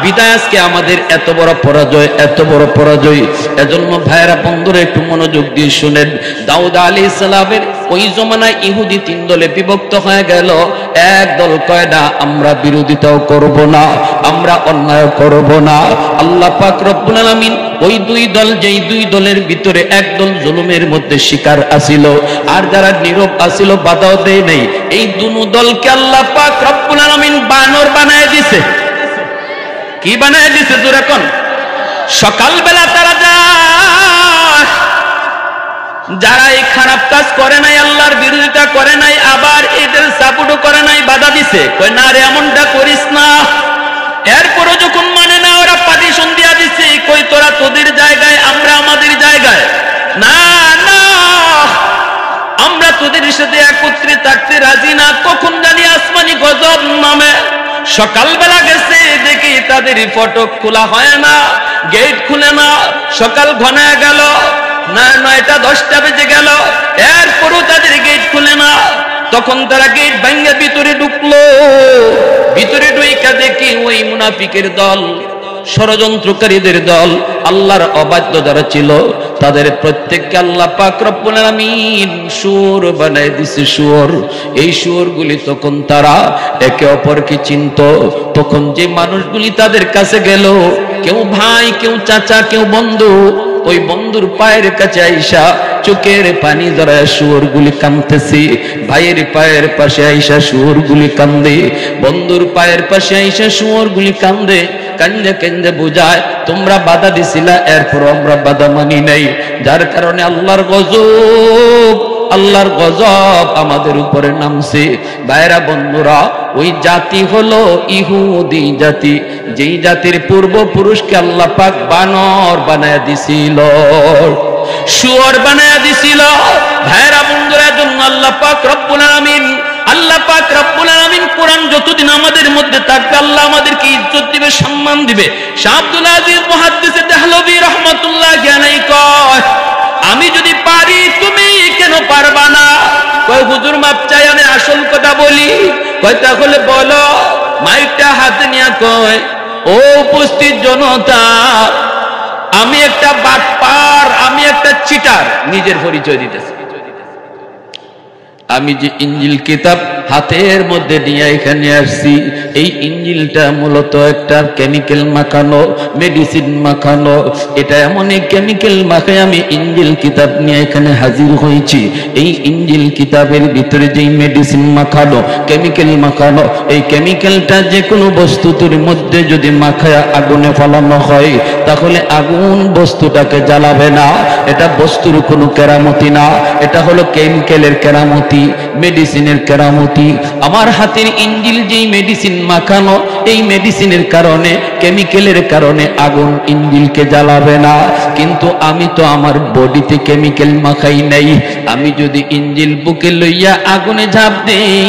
বিদায় আজকে আমাদের এত বড় পরাজয়, এত বড় পরাজয়। এজন্য ভাইরা বন্ধুরা একটু মনোযোগ দিয়ে শুনেন। দাউদ আলাইহিস সালামের ওই জমানায় ইহুদি 3 দলে বিভক্ত হয়ে গেল। এক দল কয় না আমরা বিরোধিতাও করব না, আমরা অন্যায় করব না। আল্লাহ পাক রব্বুল আলামিন ওই 2 দল, যেই 2 দলের ভিতরে এক দল জুলুমের মধ্যে শিকার আছিল, আর যারা নীরব আছিল বাধাও দেয় নাই, এই দুনো দলকে আল্লাহ পাক রব্বুল আলামিন বানর বানায় দিয়েছে। কি বানায় দিয়েছে জোরে কোন? সকালবেলা তারা যায়, যারা এই খারাপ কাজ করে নাই, আল্লাহর বিরোধিতা করে নাই, আবার এদের সাপোর্টও করে নাই, বাধা দিছে, কয় না রে এমনটা করিস না। এরপরও যখন মানে না, ওরা পার্টিশন দিয়া দিছে, কই তোরা তোদের জায়গায়, আমরা আমাদের জায়গায়, না না আমরা তোদের সাথে একত্রে থাকতে রাজি না। কখন জানি আসমানি গজব নামে। সকালবেলা গেছে দেখি তাদের ফটক খোলা হয় না, গেট খুলে না। সকাল ঘনায় গেল, না 9টা 10টা বেজে গেল, এরপরও তাদের গেট খুলে না। তখন তারা গেট ভাঙে ভিতরে ঢুকলো। ভিতরে ঢুইকা দেখি ওই মুনাফিকের দল, ষড়যন্ত্রকারীদের দল, আল্লাহর অবাধ্য যারা ছিল তাদের প্রত্যেককে আল্লাহ পাক রব্বুল আলামিন শুয়োর বানায় দিছে, শুয়োর। এই শুয়োরগুলি তখন তারা একে অপরকে চিনত। তখন যে মানুষগুলি তাদের কাছে গেল, কেউ ভাই, কেউ চাচা, কেউ বন্ধু, ওই বন্ধুর পায়ের কাছে আইসা চোখের পানি ধরায় শুয়োরগুলি কাঁদতেছে। ভাইয়ের পায়ের পাশে আইসা শুয়োরগুলি কান্দে, বন্ধুর পায়ের পাশে আইসা শুয়োরগুলি কান্দে। কান্দে কান্দে বোঝায় তোমরা বাধা দিছিলা, এরপর আমরা বাধা মানি নাই, যার কারণে আল্লাহর গজব, আল্লাহর গজব আমাদের উপরে নামছে। ভাইরা বন্ধুরা, ওই জাতি হলো ইহুদি জাতি, যেই জাতির পূর্বপুরুষকে আল্লাহ পাক বানর বানায় দিছিল, শুয়োর বানায় দিছিল। ভাইরা বন্ধুরা, জন্য আল্লাহ পাক রব্বুল আলামিন, আল্লাহ পাক রব্বুল আলামিন কোরআন যতদিন আমাদের মধ্যে থাকবে আল্লাহ আমাদেরকে ইজ্জত দিবে, সম্মান দিবে। শাহ আব্দুল আজিজ মুহাদ্দিস দেহলভী রাহমাতুল্লাহি আলাইহি কয়, আমি যদি পারি তুমি কেন পারবা না? কয় হুজুর মাপ চাই, আমি আসল কথা বলি। কয় তাহলে বলো। মাইকটা হাতে নিয়ে কয়, ও উপস্থিত জনতা, আমি একটা বাটপার, আমি একটা চিটার, নিজের পরিচয় দিতেছি। আমি যে ইঞ্জিল কিতাব হাতের মধ্যে নিয়ে এখানে আসছি, এই ইঞ্জিলটা মূলত একটা কেমিক্যাল মাখানো, মেডিসিন মাখানো। এটা এমন এক কেমিক্যাল মাখায় আমি ইঞ্জিল কিতাব নিয়ে এখানে হাজির হয়েছি। এই ইঞ্জিল কিতাবের ভিতরে যেই মেডিসিন মাখানো, কেমিক্যাল মাখানো, এই কেমিক্যালটা যে কোনো বস্তুর মধ্যে যদি মাখায় আগুনে ফেলানো হয়, তাহলে আগুন বস্তুটাকে জ্বালাবে না। এটা বস্তুর কোনো কেরামতি না, এটা হলো কেমিক্যালের কেরামতি, মেডিসিনের কেরামতি। আমার হাতের ইঞ্জিল যেই মেডিসিন মাখানো, এই মেডিসিনের কারণে, কেমিক্যালের কারণে আগুন ইঞ্জিলকে জ্বালাবে না। কিন্তু আমি তো আমার বডিতে কেমিক্যাল মাখাই নাই। আমি যদি ইঞ্জিল বুকে লইয়া আগুনে ঝাঁপ দেই,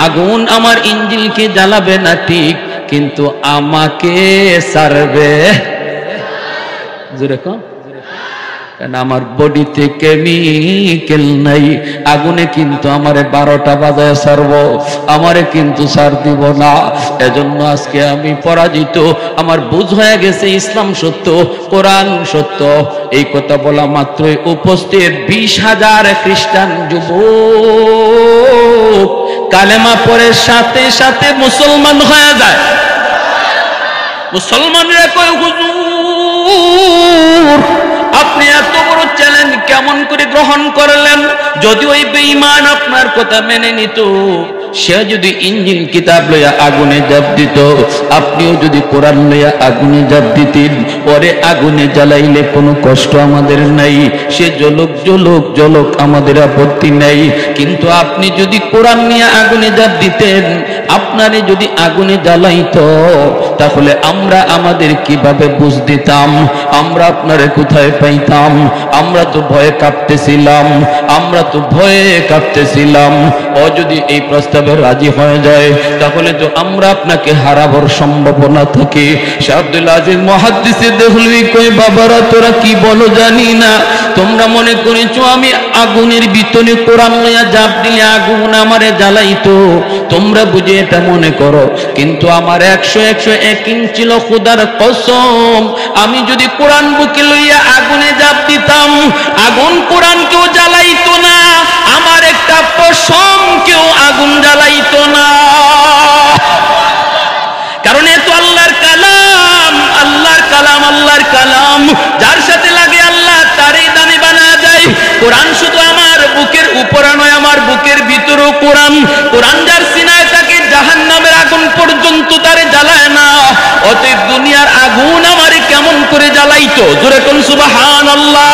আগুন আমার ইঞ্জিলকে জ্বালাবে না ঠিক, কিন্তু আমাকে সারবে। জোরে কও, কারণ আমার বডিতে কেমিক্যাল নাই। আগুনে কিন্তু আমারে 12টা বাজায় সারবো, আমারে কিন্তু সার দিব না। এজন্য আজকে আমি পরাজিত। আমার বুঝ হয়ে গেছে ইসলাম সত্য, কোরআন সত্য। এই কথা বলা মাত্রই উপস্থিত 20,000 খ্রিস্টান যুবক কালেমা পড়ে সাথে সাথে মুসলমান হয়ে যায়। মুসলমানরা কয়, হুজুর আপনি এত বড় চ্যালেঞ্জ কেমন করে গ্রহণ করলেন? যদি ওই বেঈমান আপনার কথা মেনে নিত, সে যদি ইঞ্জিল কিতাব লইয়া আগুনে ঝাঁপ দিত, আপনিও যদি কোরআন লইয়া আগুনে ঝাঁপ দিতেন, পরে আগুনে জ্বালাইলে কোনো কষ্ট আমাদের নাই, সে জ্বলুক জ্বলুক জ্বলুক, আমাদের আপত্তি নাই। কিন্তু আপনি যদি কোরআন নিয়ে আগুনে ঝাঁপ দিতেন, আপনারে যদি আগুনে জ্বালাইতো, তাহলে আমরা আমাদের কিভাবে বুঝ দিতাম? আমরা আপনারে কোথায় পাইতাম? আমরা তো ভয়ে কাঁপতেছিলাম, আমরা তো ভয়ে কাঁপতেছিলাম। ও যদি এই প্রস্তাবে রাজি হয়ে যায়, তাহলে তো আমরা আপনাকে হারাবার সম্ভাবনা থাকে। শাহ আব্দুল আজিজ মুহাদ্দিস দেহলভী কই, বাবারা তোরা কি বলো জানি না, তোমরা মনে করেছো আমি আগুনের ভিতরে কোরআন লইয়া ঝাঁপ দিলে আগুন আমারে জ্বালাইতো, তোমরা বুঝে এটা মনে করো। কিন্তু আমার 101 ইঞ্চ ছিল, খোদার কসম, আমি যদি কোরআন বুকে লইয়া আগুনে ঝাঁপ দিতাম, আগুন কোরআনকেও জ্বালাইতো না, আমার একটা পশম কেউ আগুন জ্বালাইতো না। কারণ এ তো আল্লাহর কালাম, আল্লাহর কালাম, আল্লাহর কালাম। যার সাথে লাগে আল্লাহ তারই দামি বানা যায়। কোরআন শুধু আমার বুকের উপরে নয়, আমার বুকের ভিতরেও কোরআন। কোরআন যার সিনায় তাকে জাহান্নামের আগুন পর্যন্ত তারে জ্বালায় না। অতএব দুনিয়ার আগুন আমারে কেমন করে জ্বালাইতো? জোরে কোন সুবহানাল্লাহ।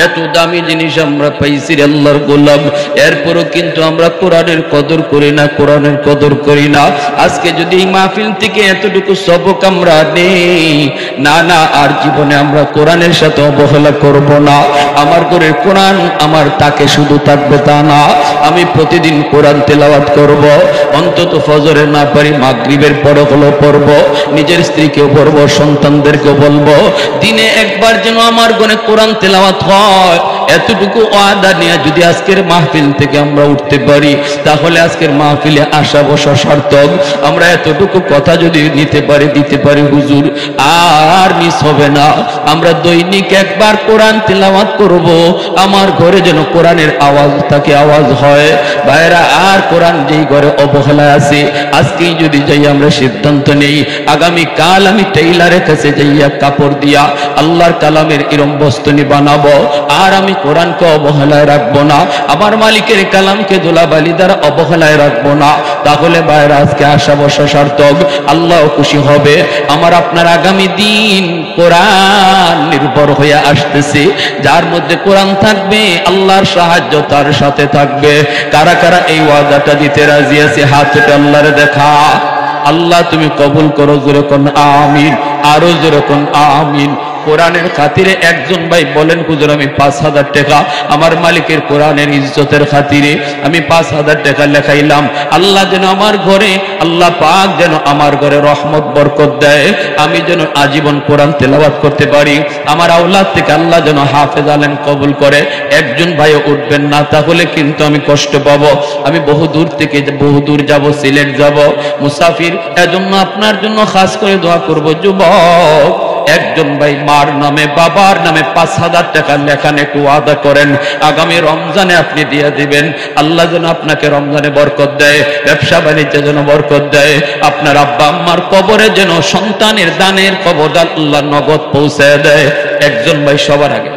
এত দামি জিনিস আমরা পাইছি রে আল্লাহর গোলাম, এরপরও কিন্তু আমরা কোরআনের কদর করি না, কোরআনের কদর করি না। আজকে যদি এই মাহফিল থেকে এতটুকু সবক আমরা নেই, না না আর জীবনে আমরা কোরআনের সাথে অবহেলা করব না। আমার ঘরের কোরআন আমার তাকে শুধু থাকবে তা না, আমি প্রতিদিন কোরআন তেলাওয়াত করব, অন্তত ফজরে না পারি মাগরিবের পরে হলো পড়ব, নিজের স্ত্রীকেও পড়ব, সন্তানদেরকেও বলবো দিনে একবার যেন আমার ঘরে কোরআন তেলাওয়াত হয়। এতটুকু ওয়াদা নিয়ে যদি আজকের মাহফিল থেকে আমরা উঠতে পারি, তাহলে আজকের মাহফিলে আসা বসা সার্থক। আমরা এতটুকু কথা যদি নিতে পারি, দিতে পারি, হুজুর আর মিস হবে না। আমরা দৈনিক একবার কোরআন তেলাওয়াত করব, আমার ঘরে যেন কোরআনের আওয়াজ থাকে, আওয়াজ হয়। ভাইরা আর কোরআন যেই ঘরে অবহেলা আছে, আজকেই যদি যাই আমরা সিদ্ধান্ত নেই, আগামী কাল আমি টেইলারের কাছে যাইয়া কাপড় দিয়া আল্লাহর কালামের এরম বস্তনি বানাবো, আর আমি কোরআনকে অবহেলায় রাখবো না, আমার মালিকের কালামকে দোলাবালি দ্বারা অবহেলায় রাখবো না। তাহলে ভাইরা আজকে আশা বসা সার্থক, আল্লাহ খুশি হবে। আমার আপনার আগামী দিন কোরআন নির্ভর হয়ে আসতেছে, যার মধ্যে কোরআন থাকবে আল্লাহর সাহায্য তার সাথে থাকবে। কারা কারা এই ওয়াদাটা দিতে রাজি আছে? হাত উঠে আল্লাহরে দেখা। আল্লাহ তুমি কবুল করো, জোরে কোন আমিন, আরো জোরে কোন আমিন। কোরআনের খাতিরে একজন ভাই বলেন, হুজুর আমি 5,000 টাকা আমার মালিকের কোরআনের ইজ্জতের খাতিরে আমি 5,000 টাকা লেখাইলাম। আল্লাহ যেন আমার ঘরে, আল্লাহ পাক যেন আমার ঘরে রহমত বরকত দেয়, আমি যেন আজীবন কোরআন তেলাওয়াত করতে পারি, আমার আওলাদ থেকে আল্লাহ যেন হাফেজ আলেম কবুল করে। একজন ভাই উঠবেন না, তাহলে কিন্তু আমি কষ্ট পাবো। আমি বহু দূর থেকে বহু দূর যাব, সিলেট যাব, মুসাফির, এজন্য আপনার জন্য খাস করে দোয়া করব। যুবক একজন ভাই মার নামে বাবার নামে 5,000 টাকা লেখান, একটু ওয়াদা করেন আগামী রমজানে আপনি দিয়ে দিবেন। আল্লাহ যেন আপনাকে রমজানে বরকত দেয়, ব্যবসা বাণিজ্যে যেন বরকত দেয়, আপনার আব্বা আম্মার কবরে যেন সন্তানের দানের কবর আল্লাহ নগদ পৌঁছে দেয়। একজন ভাই সবার আগে